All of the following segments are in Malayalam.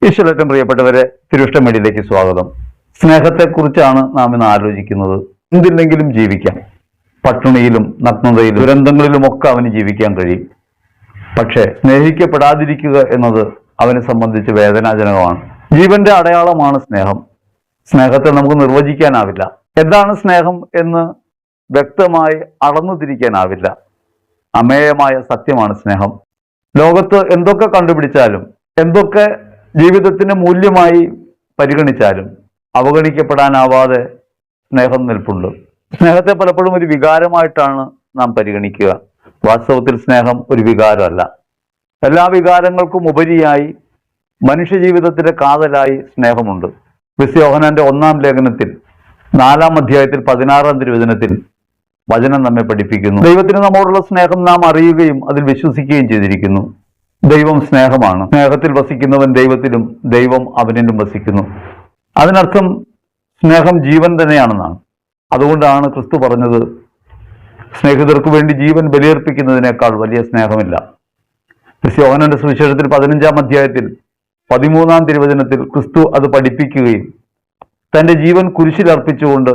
ഈശ്വരറ്റം പ്രിയപ്പെട്ടവരെ, തിരുവിഷ്ട മീഡിയയിലേക്ക് സ്വാഗതം. സ്നേഹത്തെക്കുറിച്ചാണ് നാം ഇന്ന് ആലോചിക്കുന്നത്. എന്തില്ലെങ്കിലും ജീവിക്കാം. പട്ടിണിയിലും നഗ്നതയിലും ദുരന്തങ്ങളിലുമൊക്കെ അവന് ജീവിക്കാൻ കഴിയും. പക്ഷേ സ്നേഹിക്കപ്പെടാതിരിക്കുക എന്നത് അവനെ സംബന്ധിച്ച് വേദനാജനകമാണ്. ജീവന്റെ അടയാളമാണ് സ്നേഹം. സ്നേഹത്തെ നമുക്ക് നിർവചിക്കാനാവില്ല. എന്താണ് സ്നേഹം എന്ന് വ്യക്തമായി അളന്നു തിരിക്കാനാവില്ല. അമേയമായ സത്യമാണ് സ്നേഹം. ലോകത്ത് എന്തൊക്കെ കണ്ടുപിടിച്ചാലും എന്തൊക്കെ ജീവിതത്തിന് മൂല്യമായി പരിഗണിച്ചാലും അവഗണിക്കപ്പെടാനാവാതെ സ്നേഹം നിൽപ്പുണ്ട്. സ്നേഹത്തെ പലപ്പോഴും ഒരു വികാരമായിട്ടാണ് നാം പരിഗണിക്കുക. വാസ്തവത്തിൽ സ്നേഹം ഒരു വികാരമല്ല. എല്ലാ വികാരങ്ങൾക്കും ഉപരിയായി മനുഷ്യജീവിതത്തിന്റെ കാതലായി സ്നേഹമുണ്ട്. വിശുദ്ധ യോഹന്നാന്റെ 1-ാം ലേഖനത്തിൽ 4-ാം അധ്യായത്തിൽ 16-ാം തിരുവചനത്തിൽ വചനം നമ്മെ പഠിപ്പിക്കുന്നു. ദൈവത്തിന് നമ്മോടുള്ള സ്നേഹം നാം അറിയുകയും അതിൽ വിശ്വസിക്കുകയും ചെയ്തിരിക്കുന്നു. ദൈവം സ്നേഹമാണ്. സ്നേഹത്തിൽ വസിക്കുന്നവൻ ദൈവത്തിലും ദൈവം അവനിലും വസിക്കുന്നു. അതിനർത്ഥം സ്നേഹം ജീവൻ തന്നെയാണെന്നാണ്. അതുകൊണ്ടാണ് ക്രിസ്തു പറഞ്ഞത്, സ്നേഹിതർക്ക് വേണ്ടി ജീവൻ ബലിയർപ്പിക്കുന്നതിനേക്കാൾ വലിയ സ്നേഹമില്ല. യോഹന്നാന്റെ സുവിശേഷത്തിൽ 15-ാം അധ്യായത്തിൽ 13-ാം തിരുവചനത്തിൽ ക്രിസ്തു അത് പഠിപ്പിക്കുകയും തൻ്റെ ജീവൻ കുരിശിൽ അർപ്പിച്ചുകൊണ്ട്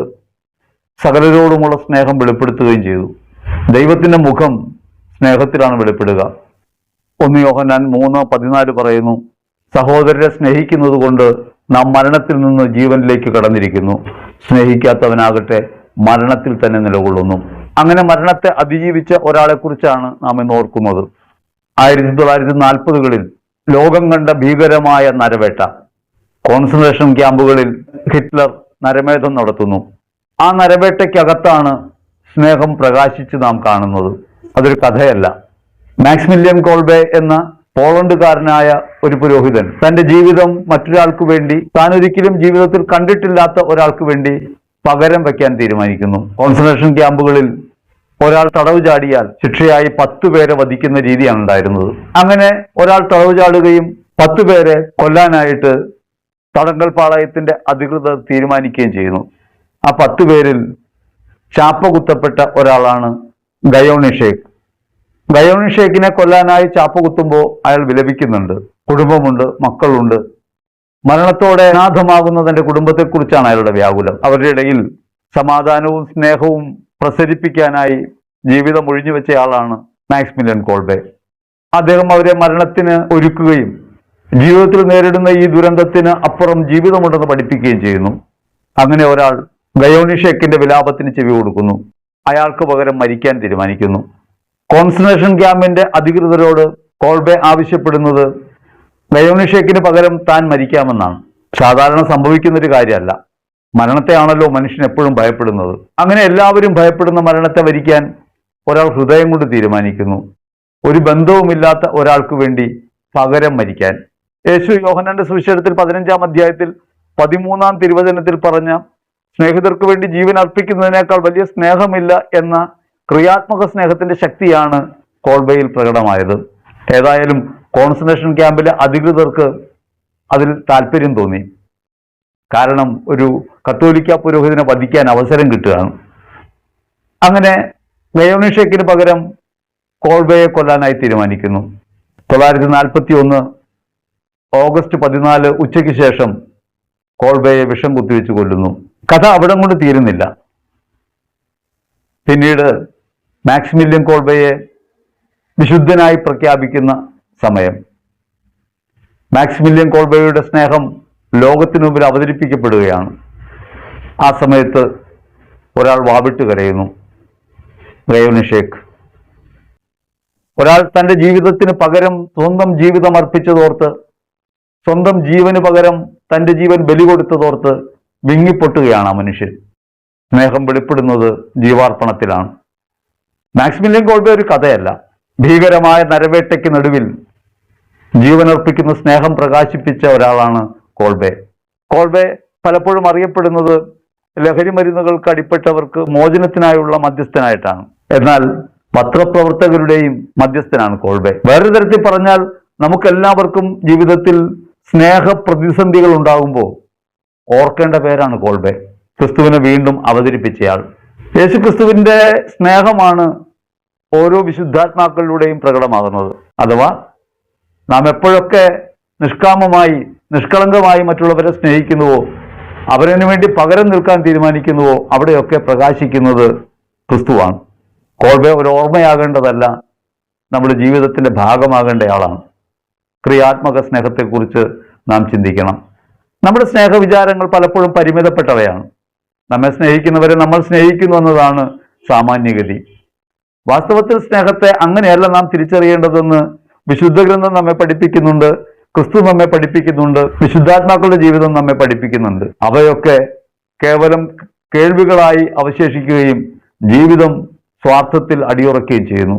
സകലരോടുമുള്ള സ്നേഹം വെളിപ്പെടുത്തുകയും ചെയ്തു. ദൈവത്തിന്റെ മുഖം സ്നേഹത്തിലാണ് വെളിപ്പെടുക. 1 യോഹന്നാൻ 3:14 പറയുന്നു, സഹോദരരെ സ്നേഹിക്കുന്നത് കൊണ്ട് നാം മരണത്തിൽ നിന്ന് ജീവനിലേക്ക് കടന്നിരിക്കുന്നു. സ്നേഹിക്കാത്തവനാകട്ടെ മരണത്തിൽ തന്നെ നിലകൊള്ളുന്നു. അങ്ങനെ മരണത്തെ അതിജീവിച്ച ഒരാളെ കുറിച്ചാണ് നാം ഇന്ന് ഓർക്കുന്നത്. 1940-കളിൽ ലോകം കണ്ട ഭീകരമായ നരവേട്ട. കോൺസെൻട്രേഷൻ ക്യാമ്പുകളിൽ ഹിറ്റ്ലർ നരമേധം നടത്തുന്നു. ആ നരവേട്ടയ്ക്കകത്താണ് സ്നേഹം പ്രകാശിച്ച് നാം കാണുന്നത്. അതൊരു കഥയല്ല. മാക്സിമിലിയൻ കോൾബെ എന്ന പോളണ്ടുകാരനായ ഒരു പുരോഹിതൻ തന്റെ ജീവിതം മറ്റൊരാൾക്ക് വേണ്ടി, താൻ ഒരിക്കലും ജീവിതത്തിൽ കണ്ടിട്ടില്ലാത്ത ഒരാൾക്ക് വേണ്ടി പകരം വയ്ക്കാൻ തീരുമാനിക്കുന്നു. കോൺസെൻട്രേഷൻ ക്യാമ്പുകളിൽ ഒരാൾ തടവ് ചാടിയാൽ ശിക്ഷയായി 10 പേരെ വധിക്കുന്ന രീതിയാണ് ഉണ്ടായിരുന്നത്. അങ്ങനെ ഒരാൾ തടവ് ചാടുകയും 10 പേരെ കൊല്ലാനായിട്ട് തടങ്കൽ പാളയത്തിന്റെ അധികൃതർ തീരുമാനിക്കുകയും ചെയ്യുന്നു. ആ 10 പേരിൽ ചാപ്പ കുത്തപ്പെട്ട ഒരാളാണ് ഗയോണിഷേക്ക്. ഗയോണിഷേക്കിനെ കൊല്ലാനായി ചാപ്പ കുത്തുമ്പോൾ അയാൾ വിലപിക്കുന്നുണ്ട്. കുടുംബമുണ്ട്, മക്കളുണ്ട്. മരണത്തോടെ അനാഥമാകുന്ന തന്റെ കുടുംബത്തെക്കുറിച്ചാണ് അയാളുടെ വ്യാകുലം. അവരുടെ ഇടയിൽ സമാധാനവും സ്നേഹവും പ്രസരിപ്പിക്കാനായി ജീവിതം ഒഴിഞ്ഞുവെച്ചയാളാണ് മാക്സിമിലിയൻ കോൾബെ. അദ്ദേഹം അവരെ മരണത്തിന് ഒരുക്കുകയും ജീവിതത്തിൽ നേരിടുന്ന ഈ ദുരന്തത്തിന് അപ്പുറം ജീവിതമുണ്ടെന്ന് പഠിപ്പിക്കുകയും ചെയ്യുന്നു. അങ്ങനെ ഒരാൾ ഗയോണിഷേക്കിന്റെ വിലാപത്തിന് ചെവി കൊടുക്കുന്നു. അയാൾക്ക് പകരം മരിക്കാൻ തീരുമാനിക്കുന്നു. കോൺസെൻട്രേഷൻ ക്യാമ്പിന്റെ അധികൃതരോട് കോൾബെ ആവശ്യപ്പെടുന്നത് ഗയോണിഷേക്കിന് പകരം താൻ മരിക്കാമെന്നാണ്. സാധാരണ സംഭവിക്കുന്ന ഒരു കാര്യമല്ല. മരണത്തെയാണല്ലോ മനുഷ്യൻ എപ്പോഴും ഭയപ്പെടുന്നത്. അങ്ങനെ എല്ലാവരും ഭയപ്പെടുന്ന മരണത്തെ വരിക്കാൻ ഒരാൾ ഹൃദയം കൊണ്ട് തീരുമാനിക്കുന്നു. ഒരു ബന്ധവുമില്ലാത്ത ഒരാൾക്ക് വേണ്ടി പകരം മരിക്കാൻ. യേശു യോഹന്നാന്റെ സുവിശേഷത്തിൽ 15-ാം അധ്യായത്തിൽ 13-ാം തിരുവചനത്തിൽ പറഞ്ഞ സ്നേഹിതർക്ക് വേണ്ടി ജീവൻ അർപ്പിക്കുന്നതിനേക്കാൾ വലിയ സ്നേഹമില്ല എന്ന ക്രിയാത്മക സ്നേഹത്തിന്റെ ശക്തിയാണ് കോൾബെയിൽ പ്രകടമായത്. ഏതായാലും കോൺസെൻട്രേഷൻ ക്യാമ്പിലെ അധികൃതർക്ക് അതിൽ താല്പര്യം തോന്നി. കാരണം ഒരു കത്തോലിക്ക പുരോഹിതനെ വധിക്കാൻ അവസരം കിട്ടുകയാണ്. അങ്ങനെ ഗയോണിഷേക്കിന് പകരം കോൾബെയെ കൊല്ലാനായി തീരുമാനിക്കുന്നു. 1941 ഓഗസ്റ്റ് 14 ഉച്ചയ്ക്ക് ശേഷം കോൾബെയെ വിഷം കുത്തിവെച്ച് കൊല്ലുന്നു. കഥ അവിടം കൊണ്ട് തീരുന്നില്ല. പിന്നീട് മാക്സിമിലിയൻ കോൾബെയെ വിശുദ്ധനായി പ്രഖ്യാപിക്കുന്ന സമയം. മാക്സിമിലിയൻ കോൾബെയുടെ സ്നേഹം ലോകത്തിനു മുമ്പിൽ അവതരിപ്പിക്കപ്പെടുകയാണ്. ആ സമയത്ത് ഒരാൾ വാവിട്ട് കരയുന്നു, ഗയോണിഷേക്ക്. ഒരാൾ തൻ്റെ ജീവിതത്തിന് പകരം സ്വന്തം ജീവിതം അർപ്പിച്ചതോർത്ത്, സ്വന്തം ജീവന് പകരം തൻ്റെ ജീവൻ ബലി കൊടുത്തതോർത്ത് വിങ്ങിപ്പൊട്ടുകയാണ് ആ മനുഷ്യൻ. സ്നേഹം വെളിപ്പെടുന്നത് ജീവാർപ്പണത്തിലാണ്. മാക്സിമിലിയൻ കോൾബെ ഒരു കഥയല്ല. ഭീകരമായ നരവേട്ടയ്ക്ക് നടുവിൽ ജീവനർപ്പിക്കുന്ന സ്നേഹം പ്രകാശിപ്പിച്ച ഒരാളാണ് കോൾബെ. കോൾബെ പലപ്പോഴും അറിയപ്പെടുന്നത് ലഹരി മരുന്നുകൾക്ക് അടിപ്പെട്ടവർക്ക് മോചനത്തിനായുള്ള മധ്യസ്ഥനായിട്ടാണ്. എന്നാൽ പത്രപ്രവർത്തകരുടെയും മധ്യസ്ഥനാണ് കോൾബെ. വേറൊരു തരത്തിൽ പറഞ്ഞാൽ, നമുക്കെല്ലാവർക്കും ജീവിതത്തിൽ സ്നേഹ പ്രതിസന്ധികൾ ഉണ്ടാകുമ്പോൾ ഓർക്കേണ്ട പേരാണ് കോൾബെ. ക്രിസ്തുവിനെ വീണ്ടും അവതരിപ്പിച്ചയാൾ. യേശു ക്രിസ്തുവിന്റെ സ്നേഹമാണ് ഓരോ വിശുദ്ധാത്മാക്കളിലൂടെയും പ്രകടമാകുന്നത്. അഥവാ നാം എപ്പോഴൊക്കെ നിഷ്കാമമായി നിഷ്കളങ്കമായി മറ്റുള്ളവരെ സ്നേഹിക്കുന്നുവോ, അവരതിനു വേണ്ടി പകരം നിൽക്കാൻ തീരുമാനിക്കുന്നുവോ, അവിടെയൊക്കെ പ്രകാശിക്കുന്നത് ക്രിസ്തുവാണ്. കോൾബെ ഒരു ഓർമ്മയാകേണ്ടതല്ല, നമ്മുടെ ജീവിതത്തിന്റെ ഭാഗമാകേണ്ടയാളാണ്. ക്രിയാത്മക സ്നേഹത്തെക്കുറിച്ച് നാം ചിന്തിക്കണം. നമ്മുടെ സ്നേഹവിചാരങ്ങൾ പലപ്പോഴും പരിമിതപ്പെട്ടവയാണ്. നമ്മെ സ്നേഹിക്കുന്നവരെ നമ്മൾ സ്നേഹിക്കുന്നു എന്നതാണ് സാമാന്യഗതി. വാസ്തവത്തിൽ സ്നേഹത്തെ അങ്ങനെയല്ല നാം തിരിച്ചറിയേണ്ടതെന്ന് വിശുദ്ധ ഗ്രന്ഥം നമ്മെ പഠിപ്പിക്കുന്നുണ്ട്, ക്രിസ്തു നമ്മെ പഠിപ്പിക്കുന്നുണ്ട്, വിശുദ്ധാത്മാക്കളുടെ ജീവിതം നമ്മെ പഠിപ്പിക്കുന്നുണ്ട്. അവയൊക്കെ കേവലം കേൾവികളായി അവശേഷിക്കുകയും ജീവിതം സ്വാർത്ഥത്തിൽ അടിയുറക്കുകയും ചെയ്യുന്നു.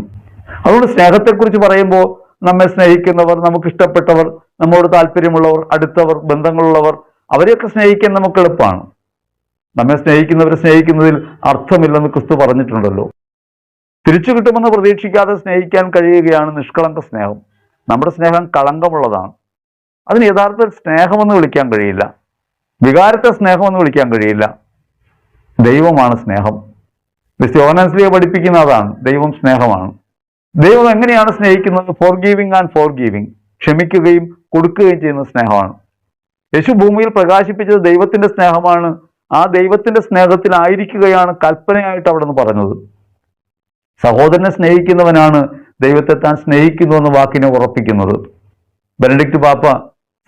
അതുകൊണ്ട് സ്നേഹത്തെക്കുറിച്ച് പറയുമ്പോൾ നമ്മെ സ്നേഹിക്കുന്നവർ, നമുക്കിഷ്ടപ്പെട്ടവർ, നമ്മോട് താല്പര്യമുള്ളവർ, അടുത്തവർ, ബന്ധങ്ങളുള്ളവർ, അവരെയൊക്കെ സ്നേഹിക്കാൻ നമുക്ക് എളുപ്പമാണ്. നമ്മെ സ്നേഹിക്കുന്നവരെ സ്നേഹിക്കുന്നതിൽ അർത്ഥമില്ലെന്ന് ക്രിസ്തു പറഞ്ഞിട്ടുണ്ടല്ലോ. തിരിച്ചു കിട്ടുമെന്ന് പ്രതീക്ഷിക്കാതെ സ്നേഹിക്കാൻ കഴിയുകയാണ് നിഷ്കളങ്ക സ്നേഹം. നമ്മുടെ സ്നേഹം കളങ്കമുള്ളതാണ്. അതിന് യഥാർത്ഥത്തിൽ സ്നേഹമെന്ന് വിളിക്കാൻ കഴിയില്ല, വികാരത്തെ സ്നേഹമെന്ന് വിളിക്കാൻ കഴിയില്ല. ദൈവമാണ് സ്നേഹം. യോഹന്നാൻ ശ്ലീഹ പഠിപ്പിക്കുന്ന അതാണ്, ദൈവം സ്നേഹമാണ്. ദൈവം എങ്ങനെയാണ് സ്നേഹിക്കുന്നത്? ഫോർഗീവിങ് ആൻഡ് ഫോർഗീവിങ്, ക്ഷമിക്കുകയും കൊടുക്കുകയും ചെയ്യുന്ന സ്നേഹമാണ്. യേശു ഭൂമിയിൽ പ്രകാശിപ്പിച്ചത് ദൈവത്തിന്റെ സ്നേഹമാണ്. ആ ദൈവത്തിന്റെ സ്നേഹത്തിലായിരിക്കുകയാണ് കൽപ്പനയായിട്ട് അവിടെ നിന്ന് പറഞ്ഞത്. സഹോദരനെ സ്നേഹിക്കുന്നവനാണ് ദൈവത്തെ താൻ സ്നേഹിക്കുന്നു എന്ന വാക്കിനെ ഉറപ്പിക്കുന്നത്. ബെനഡിക്റ്റ് പാപ്പ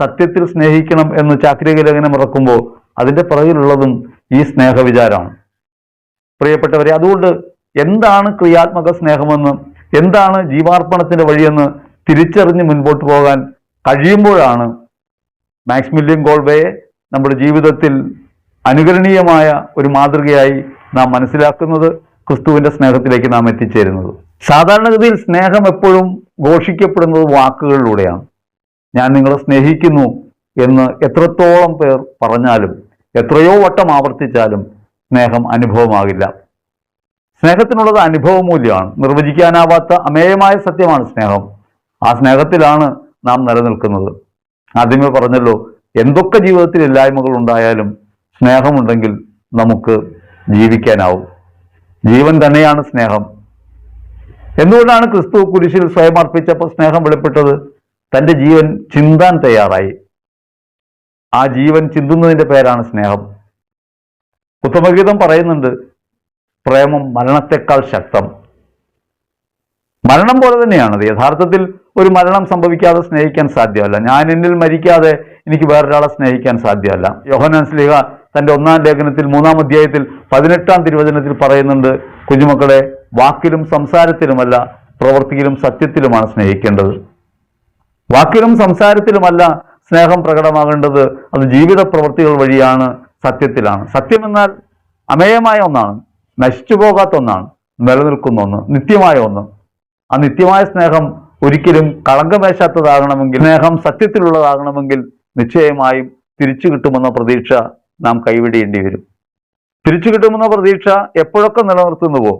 സത്യത്തിൽ സ്നേഹിക്കണം എന്ന് ചാക്രിക ലേഖനം ഇറക്കുമ്പോൾ അതിന്റെ പുറകിലുള്ളതും ഈ സ്നേഹവിചാരമാണ്. പ്രിയപ്പെട്ടവരെ, അതുകൊണ്ട് എന്താണ് ക്രിയാത്മക സ്നേഹമെന്ന്, എന്താണ് ജീവാർപ്പണത്തിന്റെ വഴിയെന്ന് തിരിച്ചറിഞ്ഞ് മുൻപോട്ട് പോകാൻ കഴിയുമ്പോഴാണ് മാക്സിമിലിയൻ കോൾബെയെ നമ്മുടെ ജീവിതത്തിൽ അനുകരണീയമായ ഒരു മാതൃകയായി നാം മനസ്സിലാക്കുന്നത്, ക്രിസ്തുവിന്റെ സ്നേഹത്തിലേക്ക് നാം എത്തിച്ചേരുന്നത്. സാധാരണഗതിയിൽ സ്നേഹം എപ്പോഴും ഘോഷിക്കപ്പെടുന്നത് വാക്കുകളിലൂടെയാണ്. ഞാൻ നിങ്ങളെ സ്നേഹിക്കുന്നു എന്ന് എത്രത്തോളം പേർ പറഞ്ഞാലും എത്രയോ വട്ടം ആവർത്തിച്ചാലും സ്നേഹം അനുഭവമാകില്ല. സ്നേഹത്തിനുള്ളത് അനുഭവമൂല്യമാണ്. നിർവചിക്കാനാവാത്ത അമേയമായ സത്യമാണ് സ്നേഹം. ആ സ്നേഹത്തിലാണ് നാം നിലനിൽക്കുന്നത്. ആദ്യമേ പറഞ്ഞല്ലോ, എന്തൊക്കെ ജീവിതത്തിൽ ഇല്ലായ്മകൾ ഉണ്ടായാലും സ്നേഹമുണ്ടെങ്കിൽ നമുക്ക് ജീവിക്കാനാവും. ജീവൻ തന്നെയാണ് സ്നേഹം. എന്തുകൊണ്ടാണ് ക്രിസ്തു കുരിശിൽ സ്വയം അർപ്പിച്ചപ്പോൾ സ്നേഹം വെളിപ്പെട്ടത്? തൻ്റെ ജീവൻ ചിന്താൻ തയ്യാറായി. ആ ജീവൻ ചിന്തുന്നതിന്റെ പേരാണ് സ്നേഹം. ഉത്തമഗീതം പറയുന്നുണ്ട്, പ്രേമം മരണത്തെക്കാൾ ശക്തം. മരണം പോലെ തന്നെയാണത്. യഥാർത്ഥത്തിൽ ഒരു മരണം സംഭവിക്കാതെ സ്നേഹിക്കാൻ സാധ്യമല്ല. ഞാൻ എന്നിൽ മരിക്കാതെ എനിക്ക് വേറൊരാളെ സ്നേഹിക്കാൻ സാധ്യമല്ല. യോഹന്നാൻ ശ്ലീഹ തന്റെ 1-ാം ലേഖനത്തിൽ 3-ാം അധ്യായത്തിൽ 18-ാം തിരുവചനത്തിൽ പറയുന്നുണ്ട്, കുഞ്ഞുമക്കളെ, വാക്കിലും സംസാരത്തിലുമല്ല പ്രവൃത്തിയിലും സത്യത്തിലുമാണ് സ്നേഹിക്കേണ്ടത്. വാക്കിലും സംസാരത്തിലുമല്ല സ്നേഹം പ്രകടമാകേണ്ടത്, അത് ജീവിത പ്രവൃത്തികൾ വഴിയാണ്, സത്യത്തിലാണ്. സത്യം എന്നാൽ അമേയമായ ഒന്നാണ്, നശിച്ചു പോകാത്ത ഒന്നാണ്, നിലനിൽക്കുന്ന ഒന്ന്, നിത്യമായ ഒന്ന്. ആ നിത്യമായ സ്നേഹം ഒരിക്കലും കളങ്കമേശാത്തതാകണമെങ്കിൽ, സ്നേഹം സത്യത്തിലുള്ളതാകണമെങ്കിൽ നിശ്ചയമായും തിരിച്ചു കിട്ടുമെന്ന പ്രതീക്ഷ നാം കൈവിടേണ്ടി വരും. തിരിച്ചു കിട്ടുമെന്ന പ്രതീക്ഷ എപ്പോഴൊക്കെ നിലനിർത്തുന്നുവോ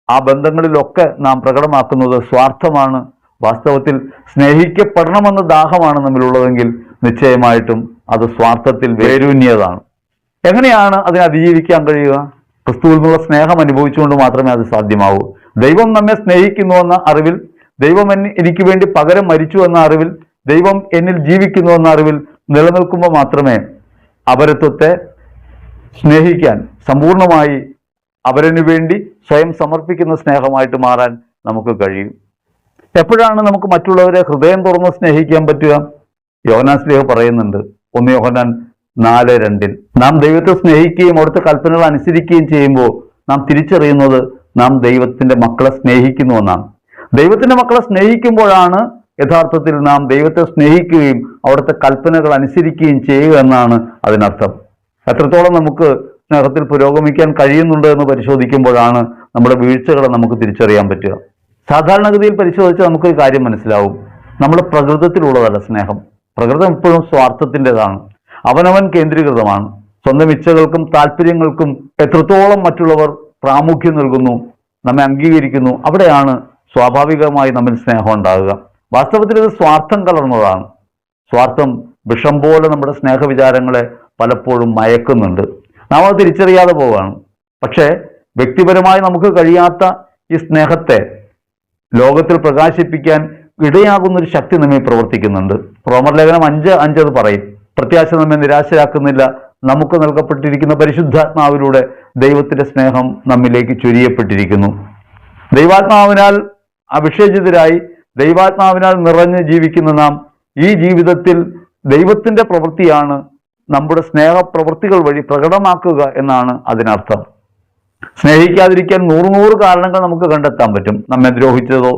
ആ ബന്ധങ്ങളിലൊക്കെ നാം പ്രകടമാക്കുന്നത് സ്വാർത്ഥമാണ്. വാസ്തവത്തിൽ സ്നേഹിക്കപ്പെടണമെന്ന ദാഹമാണ് നമ്മിലുള്ളതെങ്കിൽ നിശ്ചയമായിട്ടും അത് സ്വാർത്ഥത്തിൽ വേരൂന്നിയതാണ്. എങ്ങനെയാണ് അതിനെ അതിജീവിക്കാൻ കഴിയുക? ക്രിസ്തുവിൽ നിന്നുള്ള സ്നേഹം അനുഭവിച്ചുകൊണ്ട് മാത്രമേ അത് സാധ്യമാവൂ. ദൈവം നമ്മെ സ്നേഹിക്കുന്നു എന്ന അറിവിൽ, ദൈവം എനിക്ക് വേണ്ടി പകരം മരിച്ചു എന്ന അറിവിൽ, ദൈവം എന്നിൽ ജീവിക്കുന്നു എന്ന അറിവിൽ നിലനിൽക്കുമ്പോൾ മാത്രമേ അപരത്വത്തെ സ്നേഹിക്കാൻ, സമ്പൂർണമായി അവരനു വേണ്ടി സ്വയം സമർപ്പിക്കുന്ന സ്നേഹമായിട്ട് മാറാൻ നമുക്ക് കഴിയും. എപ്പോഴാണ് നമുക്ക് മറ്റുള്ളവരെ ഹൃദയം തുറന്ന് സ്നേഹിക്കാൻ പറ്റുക? യോഹന്നാൻ ശ്ലീഹ പറയുന്നുണ്ട്, 1 യോഹന്നാൻ 4:2 നാം ദൈവത്തെ സ്നേഹിക്കുകയും അവിടുത്തെ കൽപ്പനകൾ അനുസരിക്കുകയും ചെയ്യുമ്പോൾ നാം തിരിച്ചറിയുന്നത് നാം ദൈവത്തിന്റെ മക്കളെ സ്നേഹിക്കുന്നു എന്നാണ്. ദൈവത്തിന്റെ മക്കളെ സ്നേഹിക്കുമ്പോഴാണ് യഥാർത്ഥത്തിൽ നാം ദൈവത്തെ സ്നേഹിക്കുകയും അവിടുത്തെ കൽപ്പനകൾ അനുസരിക്കുകയും ചെയ്യുക എന്നാണ് അതിനർത്ഥം. എത്രത്തോളം നമുക്ക് സ്നേഹത്തിൽ പുരോഗമിക്കാൻ കഴിയുന്നുണ്ട് എന്ന് പരിശോധിക്കുമ്പോഴാണ് നമ്മുടെ വീഴ്ചകളെ നമുക്ക് തിരിച്ചറിയാൻ പറ്റുക. സാധാരണഗതിയിൽ പരിശോധിച്ചാൽ നമുക്കൊരു കാര്യം മനസ്സിലാവും, നമ്മുടെ പ്രകൃതത്തിലുള്ളതല്ല സ്നേഹം. പ്രകൃതം എപ്പോഴും സ്വാർത്ഥത്തിൻ്റെതാണ്, അവനവൻ കേന്ദ്രീകൃതമാണ്. സ്വന്തം ഇച്ഛകൾക്കും താല്പര്യങ്ങൾക്കും എത്രത്തോളം മറ്റുള്ളവർ പ്രാമുഖ്യം നൽകുന്നു, നമ്മെ അംഗീകരിക്കുന്നു, അവിടെയാണ് സ്വാഭാവികമായി നമ്മിൽ സ്നേഹം ഉണ്ടാകുക. വാസ്തവത്തിൽ ഇത് സ്വാർത്ഥം കലർന്നതാണ്. സ്വാർത്ഥം വിഷം പോലെ നമ്മുടെ സ്നേഹവിചാരങ്ങളെ പലപ്പോഴും മയക്കുന്നുണ്ട്. നാം അത് തിരിച്ചറിയാതെ പോവുകയാണ്. പക്ഷേ വ്യക്തിപരമായി നമുക്ക് കഴിയാത്ത ഈ സ്നേഹത്തെ ലോകത്തിൽ പ്രകാശിപ്പിക്കാൻ ഇടയാകുന്നൊരു ശക്തി നമ്മിൽ പ്രവർത്തിക്കുന്നുണ്ട്. റോമർ ലേഖനം 5:5 അത് പറയും, പ്രത്യാശ നമ്മെ നിരാശരാക്കുന്നില്ല. നമുക്ക് നൽകപ്പെട്ടിരിക്കുന്ന പരിശുദ്ധാത്മാവിലൂടെ ദൈവത്തിന്റെ സ്നേഹം നമ്മിലേക്ക് ചൊരിയപ്പെട്ടിരിക്കുന്നു. ദൈവാത്മാവിനാൽ അഭിഷേചിതരായി ദൈവാത്മാവിനാൽ നിറഞ്ഞ് ജീവിക്കുന്ന നാം ഈ ജീവിതത്തിൽ ദൈവത്തിന്റെ പ്രവൃത്തിയാണ് നമ്മുടെ സ്നേഹപ്രവൃത്തികൾ വഴി പ്രകടമാക്കുക എന്നാണ് അതിനർത്ഥം. സ്നേഹിക്കാതിരിക്കാൻ നൂറ് കാരണങ്ങൾ നമുക്ക് കണ്ടെത്താൻ പറ്റും. നമ്മെ ദ്രോഹിച്ചതോ,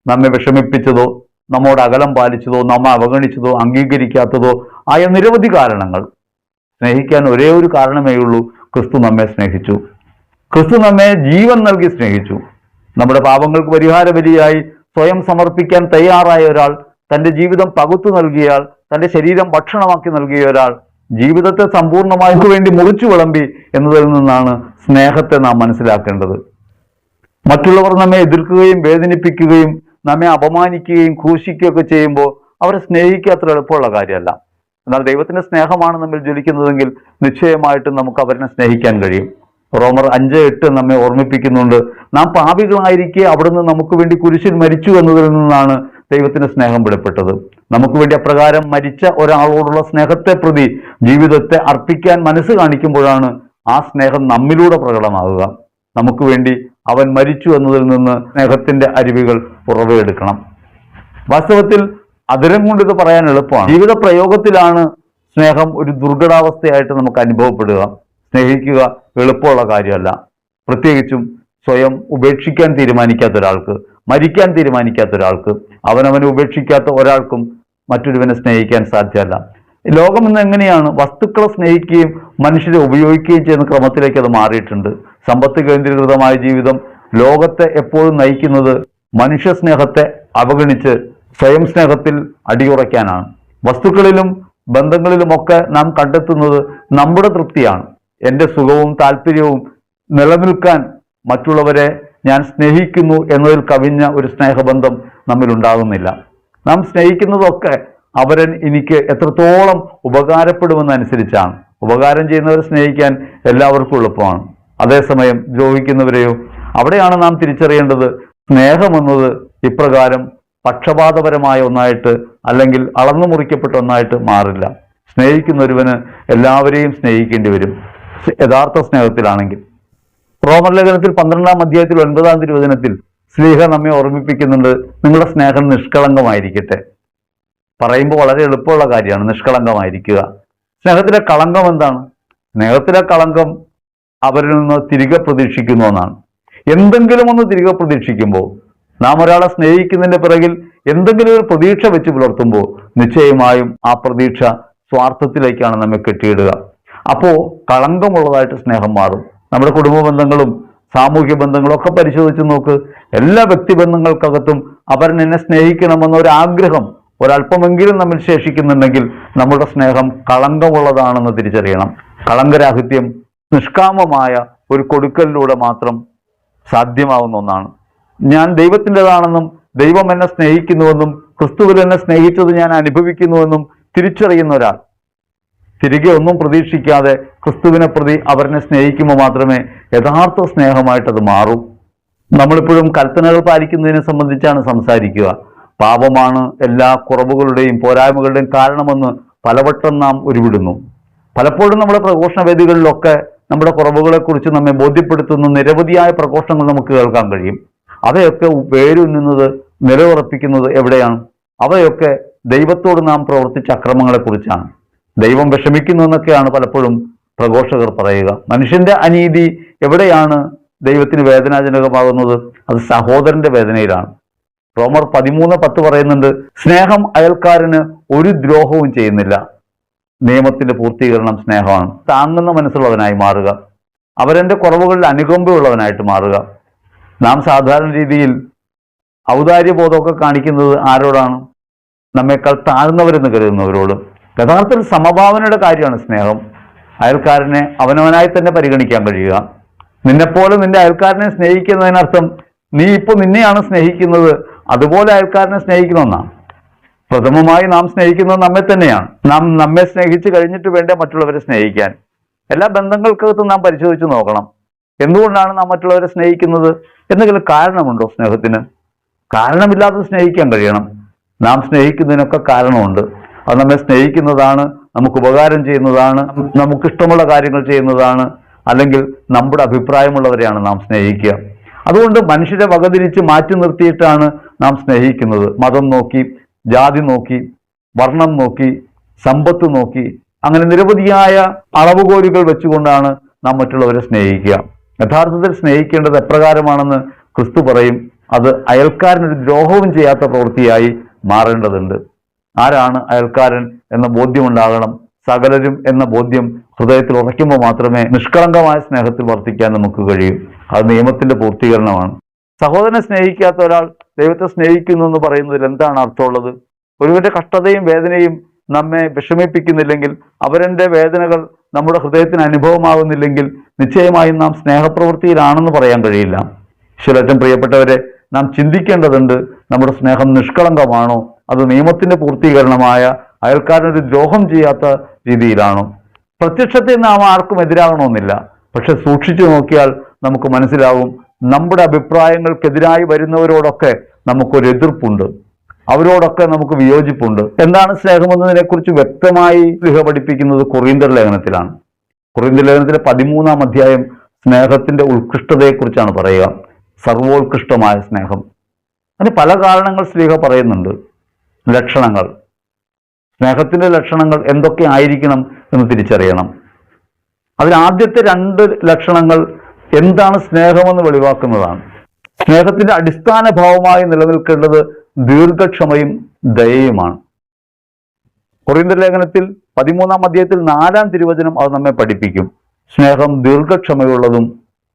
നമ്മെ വിഷമിപ്പിച്ചതോ, നമ്മോട് അകലം പാലിച്ചതോ, നമ്മെ അവഗണിച്ചതോ, അംഗീകരിക്കാത്തതോ ആയ നിരവധി കാരണങ്ങൾ. സ്നേഹിക്കാൻ ഒരേ ഒരു കാരണമേ ഉള്ളൂ: ക്രിസ്തു നമ്മെ സ്നേഹിച്ചു. ക്രിസ്തു നമ്മെ ജീവൻ നൽകി സ്നേഹിച്ചു. നമ്മുടെ പാപങ്ങൾക്ക് പരിഹാര ബലിയായി സ്വയം സമർപ്പിക്കാൻ തയ്യാറായ ഒരാൾ, തൻ്റെ ജീവിതം പകുത്തു നൽകിയയാൾ, തൻ്റെ ശരീരം ഭക്ഷണമാക്കി നൽകിയ ഒരാൾ, ജീവിതത്തെ സമ്പൂർണ്ണമായതിനു വേണ്ടി മുറിച്ചു വിളമ്പി എന്നതിൽ നിന്നാണ് സ്നേഹത്തെ നാം മനസ്സിലാക്കേണ്ടത്. മറ്റുള്ളവർ നമ്മെ എതിർക്കുകയും വേദനിപ്പിക്കുകയും നമ്മെ അപമാനിക്കുകയും ക്രൂശിക്കുകയൊക്കെ ചെയ്യുമ്പോൾ അവരെ സ്നേഹിക്കുക അത്ര എളുപ്പമുള്ള കാര്യമല്ല. എന്നാൽ ദൈവത്തിന്റെ സ്നേഹമാണ് നമ്മിൽ ജ്വലിക്കുന്നതെങ്കിൽ നിശ്ചയമായിട്ടും നമുക്ക് അവരെ സ്നേഹിക്കാൻ കഴിയും. റോമർ 5:8 നമ്മെ ഓർമ്മിപ്പിക്കുന്നുണ്ട്, നാം പാപികളായിരിക്കെ അവിടുന്ന് നമുക്ക് വേണ്ടി കുരിശിൽ മരിച്ചു എന്നതിൽ നിന്നാണ് ദൈവത്തിന്റെ സ്നേഹം വെളിപ്പെട്ടത്. നമുക്ക് വേണ്ടി അപ്രകാരം മരിച്ച ഒരാളോടുള്ള സ്നേഹത്തെ പ്രതി ജീവിതത്തെ അർപ്പിക്കാൻ മനസ്സ് കാണിക്കുമ്പോഴാണ് ആ സ്നേഹം നമ്മിലൂടെ പ്രകടമാകുക. നമുക്ക് വേണ്ടി അവൻ മരിച്ചു എന്നതിൽ നിന്ന് സ്നേഹത്തിന്റെ അരുവികൾ ഉറവയെടുക്കണം. വാസ്തവത്തിൽ അതിരം കൊണ്ട് ഇത് പറയാൻ എളുപ്പമാണ്. ജീവിത പ്രയോഗത്തിലാണ് സ്നേഹം ഒരു ദുർഘടാവസ്ഥയായിട്ട് നമുക്ക് അനുഭവപ്പെടുക. സ്നേഹിക്കുക എളുപ്പമുള്ള കാര്യമല്ല. പ്രത്യേകിച്ചും സ്വയം ഉപേക്ഷിക്കാൻ തീരുമാനിക്കാത്ത ഒരാൾക്ക്, മരിക്കാൻ തീരുമാനിക്കാത്ത ഒരാൾക്ക്, അവനവനെ ഉപേക്ഷിക്കാത്ത ഒരാൾക്കും മറ്റൊരുവനെ സ്നേഹിക്കാൻ സാധ്യമല്ല. ലോകം ഇന്ന് എങ്ങനെയാണ്? വസ്തുക്കളെ സ്നേഹിക്കുകയും മനുഷ്യരെ ഉപയോഗിക്കുകയും ചെയ്യുന്ന ക്രമത്തിലേക്ക് അത് മാറിയിട്ടുണ്ട്. സമ്പത്ത് കേന്ദ്രീകൃതമായ ജീവിതം ലോകത്തെ എപ്പോഴും നയിക്കുന്നത് മനുഷ്യ സ്നേഹത്തെ അവഗണിച്ച് സ്വയം സ്നേഹത്തിൽ അടിയുറയ്ക്കാനാണ്. വസ്തുക്കളിലും ബന്ധങ്ങളിലുമൊക്കെ നാം കണ്ടെത്തുന്നത് നമ്മുടെ തൃപ്തിയാണ്. എൻ്റെ സുഖവും താല്പര്യവും നിലനിൽക്കാൻ മറ്റുള്ളവരെ ഞാൻ സ്നേഹിക്കുന്നു എന്നതിൽ കവിഞ്ഞ ഒരു സ്നേഹബന്ധം നമ്മിലുണ്ടാകുന്നില്ല. നാം സ്നേഹിക്കുന്നതൊക്കെ അവരൻ എനിക്ക് എത്രത്തോളം ഉപകാരപ്പെടുമെന്നനുസരിച്ചാണ്. ഉപകാരം ചെയ്യുന്നവരെ സ്നേഹിക്കാൻ എല്ലാവർക്കും എളുപ്പമാണ്. അതേസമയം ദ്രോഹിക്കുന്നവരെയോ, അവിടെയാണ് നാം തിരിച്ചറിയേണ്ടത് സ്നേഹമെന്നത് ഇപ്രകാരം പക്ഷപാതപരമായ ഒന്നായിട്ട് അല്ലെങ്കിൽ അളന്നു മുറിക്കപ്പെട്ട ഒന്നായിട്ട് മാറില്ല. സ്നേഹിക്കുന്നൊരുവന് എല്ലാവരെയും സ്നേഹിക്കേണ്ടി വരും, യഥാർത്ഥ സ്നേഹത്തിലാണെങ്കിൽ. റോമർ ലേഖനത്തിൽ 12-ാം അധ്യായത്തിൽ 9-ാം തിരുവചനത്തിൽ ശ്ലീഹ നമ്മെ ഓർമ്മിപ്പിക്കുന്നുണ്ട്, നിങ്ങളുടെ സ്നേഹം നിഷ്കളങ്കമായിരിക്കട്ടെ. പറയുമ്പോൾ വളരെ എളുപ്പമുള്ള കാര്യമാണ് നിഷ്കളങ്കമായിരിക്കുക. സ്നേഹത്തിലെ കളങ്കം എന്താണ്? സ്നേഹത്തിലെ കളങ്കം അവരിൽ നിന്ന് തിരികെ പ്രതീക്ഷിക്കുന്നു എന്നാണ്. എന്തെങ്കിലും ഒന്ന് തിരികെ പ്രതീക്ഷിക്കുമ്പോൾ, നാം ഒരാളെ സ്നേഹിക്കുന്നതിന്റെ പിറകിൽ എന്തെങ്കിലും ഒരു പ്രതീക്ഷ വെച്ച് പുലർത്തുമ്പോൾ നിശ്ചയമായും ആ പ്രതീക്ഷ സ്വാർത്ഥത്തിലേക്കാണ് നമ്മെ കെട്ടിയിടുക. അപ്പോൾ കളങ്കമുള്ളതായിട്ട് സ്നേഹം മാറും. നമ്മുടെ കുടുംബ ബന്ധങ്ങളും സാമൂഹ്യ ബന്ധങ്ങളും ഒക്കെ പരിശോധിച്ച് നോക്ക്. എല്ലാ വ്യക്തിബന്ധങ്ങൾക്കകത്തും അവരൻ എന്നെ സ്നേഹിക്കണമെന്ന ഒരു ആഗ്രഹം ഒരല്പമെങ്കിലും നമ്മിൽ ശേഷിക്കുന്നുണ്ടെങ്കിൽ നമ്മുടെ സ്നേഹം കളങ്കമുള്ളതാണെന്ന് തിരിച്ചറിയണം. കളങ്കരാഹിത്യം നിഷ്കാമമായ ഒരു കൊടുക്കലിലൂടെ മാത്രം സാധ്യമാവുന്ന ഒന്നാണ്. ഞാൻ ദൈവത്തിൻ്റെതാണെന്നും ദൈവം എന്നെ സ്നേഹിക്കുന്നുവെന്നും ക്രിസ്തുവിൽ എന്നെ സ്നേഹിച്ചത് ഞാൻ അനുഭവിക്കുന്നുവെന്നും തിരിച്ചറിയുന്ന ഒരാൾ തിരികെ ഒന്നും പ്രതീക്ഷിക്കാതെ ക്രിസ്തുവിനെ പ്രതി അവരെ സ്നേഹിക്കുമ്പോൾ മാത്രമേ യഥാർത്ഥ സ്നേഹമായിട്ടത് മാറൂ. നമ്മളിപ്പോഴും കൽപ്പനകൾ പാലിക്കുന്നതിനെ സംബന്ധിച്ചാണ് സംസാരിക്കുക. പാപമാണ് എല്ലാ കുറവുകളുടെയും പോരായ്മകളുടെയും കാരണമെന്ന് പലവട്ടം നാം ഉരുവിടുന്നു. പലപ്പോഴും നമ്മുടെ പ്രഘോഷണവേദികളിലൊക്കെ നമ്മുടെ കുറവുകളെക്കുറിച്ച് നമ്മെ ബോധ്യപ്പെടുത്തുന്ന നിരവധിയായ പ്രഘോഷണങ്ങൾ നമുക്ക് കേൾക്കാൻ കഴിയും. അവയൊക്കെ വേരുന്നത് നിലയുറപ്പിക്കുന്നത് എവിടെയാണ്? അവയൊക്കെ ദൈവത്തോട് നാം പ്രവർത്തിച്ച അക്രമങ്ങളെക്കുറിച്ചാണ്. ദൈവം വിഷമിക്കുന്നു എന്നൊക്കെയാണ് പലപ്പോഴും പ്രഘോഷകർ പറയുക. മനുഷ്യന്റെ അനീതി എവിടെയാണ് ദൈവത്തിന് വേദനാജനകമാകുന്നത്? അത് സഹോദരന്റെ വേദനയിലാണ്. റോമർ 13:10 പറയുന്നുണ്ട്, സ്നേഹം അയൽക്കാരന് ഒരു ദ്രോഹവും ചെയ്യുന്നില്ല. നിയമത്തിന്റെ പൂർത്തീകരണം സ്നേഹമാണ്. താങ്ങുന്ന മനസ്സുള്ളവനായി മാറുക, അവരെന്റെ കുറവുകളിൽ അനുകമ്പയുള്ളവനായിട്ട് മാറുക. നാം സാധാരണ രീതിയിൽ ഔദാര്യബോധമൊക്കെ കാണിക്കുന്നത് ആരോടാണ്? നമ്മേക്കാൾ താഴ്ന്നവരെന്ന് കരുതുന്നവരോട്. യഥാർത്ഥത്തിൽ സമഭാവനയുടെ കാര്യമാണ് സ്നേഹം. അയൽക്കാരനെ അവനവനായി തന്നെ പരിഗണിക്കാൻ കഴിയുക. നിന്നെപ്പോലെ നിന്റെ അയൽക്കാരനെ സ്നേഹിക്കുന്നതിനർത്ഥം നീ ഇപ്പോൾ നിന്നെയാണ് സ്നേഹിക്കുന്നത്, അതുപോലെ അയൽക്കാരനെ സ്നേഹിക്കണമെന്നാണ്. പ്രഥമമായി നാം സ്നേഹിക്കുന്നത് നമ്മെ തന്നെയാണ്. നാം നമ്മെ സ്നേഹിച്ച് കഴിഞ്ഞിട്ട് വേണ്ടേ മറ്റുള്ളവരെ സ്നേഹിക്കാൻ. എല്ലാ ബന്ധങ്ങൾക്കകത്തും നാം പരിശോധിച്ച് നോക്കണം, എന്തുകൊണ്ടാണ് നാം മറ്റുള്ളവരെ സ്നേഹിക്കുന്നത്? എന്തെങ്കിലും കാരണമുണ്ടോ സ്നേഹത്തിന്? കാരണമില്ലാതെ സ്നേഹിക്കാൻ കഴിയണം. നാം സ്നേഹിക്കുന്നതിനൊക്കെ കാരണമുണ്ട്. അത് നമ്മെ സ്നേഹിക്കുന്നതാണ് നമുക്ക് ഉപകാരം ചെയ്യുന്നതാണ്, നമുക്കിഷ്ടമുള്ള കാര്യങ്ങൾ ചെയ്യുന്നതാണ്, അല്ലെങ്കിൽ നമ്മുടെ അഭിപ്രായമുള്ളവരെയാണ് നാം സ്നേഹിക്കുക. അതുകൊണ്ട് മനുഷ്യരെ വകതിരിച്ച് മാറ്റി നിർത്തിയിട്ടാണ് നാം സ്നേഹിക്കുന്നത്. മതം നോക്കി, ജാതി നോക്കി, വർണ്ണം നോക്കി, സമ്പത്ത് നോക്കി, അങ്ങനെ നിരവധിയായ അളവുകോലുകൾ വെച്ചുകൊണ്ടാണ് നാം മറ്റുള്ളവരെ സ്നേഹിക്കുക. യഥാർത്ഥത്തിൽ സ്നേഹിക്കേണ്ടത് എപ്രകാരമാണെന്ന് ക്രിസ്തു പറയും. അത് അയൽക്കാരനൊരു ദ്രോഹവും ചെയ്യാത്ത പ്രവൃത്തിയായി മാറേണ്ടതുണ്ട്. ആരാണ് അയൽക്കാരൻ എന്ന ബോധ്യമുണ്ടാകണം. സകലരും എന്ന ബോധ്യം ഹൃദയത്തിൽ ഉറയ്ക്കുമ്പോൾ മാത്രമേ നിഷ്കളങ്കമായ സ്നേഹത്തിൽ വർത്തിക്കാൻ നമുക്ക് കഴിയൂ. അത് നിയമത്തിന്റെ പൂർത്തീകരണമാണ്. സഹോദരനെ സ്നേഹിക്കാത്ത ഒരാൾ ദൈവത്തെ സ്നേഹിക്കുന്നു എന്ന് പറയുന്നതിൽ എന്താണ് അർത്ഥമുള്ളത്? ഒരുവന്റെ കഷ്ടതയും വേദനയും നമ്മെ വിഷമിപ്പിക്കുന്നില്ലെങ്കിൽ, അവരുടെ വേദനകൾ നമ്മുടെ ഹൃദയത്തിന് അനുഭവമാകുന്നില്ലെങ്കിൽ നിശ്ചയമായും നാം സ്നേഹപ്രവൃത്തിയിലാണെന്ന് പറയാൻ കഴിയില്ല. ഈശ്വരേറ്റവും പ്രിയപ്പെട്ടവരെ, നാം ചിന്തിക്കേണ്ടതുണ്ട്, നമ്മുടെ സ്നേഹം നിഷ്കളങ്കമാണോ, അത് നിയമത്തിന്റെ പൂർത്തീകരണമായ അയൽക്കാരനൊരു ദ്രോഹം ചെയ്യാത്ത രീതിയിലാണോ? പ്രത്യക്ഷത്തിൽ നാം ആർക്കും എതിരാകണമെന്നില്ല. പക്ഷെ സൂക്ഷിച്ചു നോക്കിയാൽ നമുക്ക് മനസ്സിലാവും, നമ്മുടെ അഭിപ്രായങ്ങൾക്കെതിരായി വരുന്നവരോടൊക്കെ നമുക്കൊരു എതിർപ്പുണ്ട്, അവരോടൊക്കെ നമുക്ക് വിയോജിപ്പുണ്ട്. എന്താണ് സ്നേഹമെന്നതിനെ കുറിച്ച് വ്യക്തമായി പഠിപ്പിക്കുന്നത് കൊറിന്ത്യർ ലേഖനത്തിലാണ്. കൊറിന്ത്യർ ലേഖനത്തിലെ 13-ാം അധ്യായം സ്നേഹത്തിന്റെ ഉത്കൃഷ്ടതയെക്കുറിച്ചാണ് പറയുക. സർവോത്കൃഷ്ടമായ സ്നേഹം. അതിന് പല കാരണങ്ങൾ സ്ലീഹ പറയുന്നുണ്ട്. ലക്ഷണങ്ങൾ, സ്നേഹത്തിന്റെ ലക്ഷണങ്ങൾ എന്തൊക്കെ ആയിരിക്കണം എന്ന് തിരിച്ചറിയണം. അതിൽ ആദ്യത്തെ 2 ലക്ഷണങ്ങൾ എന്താണ് സ്നേഹമെന്ന് വെളിവാക്കുന്നതാണ്. സ്നേഹത്തിന്റെ അടിസ്ഥാന ഭാവമായി നിലനിൽക്കേണ്ടത് ദീർഘക്ഷമയും ദയയുമാണ്. കൊറിന്ത്യർ ലേഖനത്തിൽ 13-ാം അധ്യായത്തിൽ 4-ാം തിരുവചനം അത് നമ്മെ പഠിപ്പിക്കും. സ്നേഹം ദീർഘക്ഷമയുള്ളതും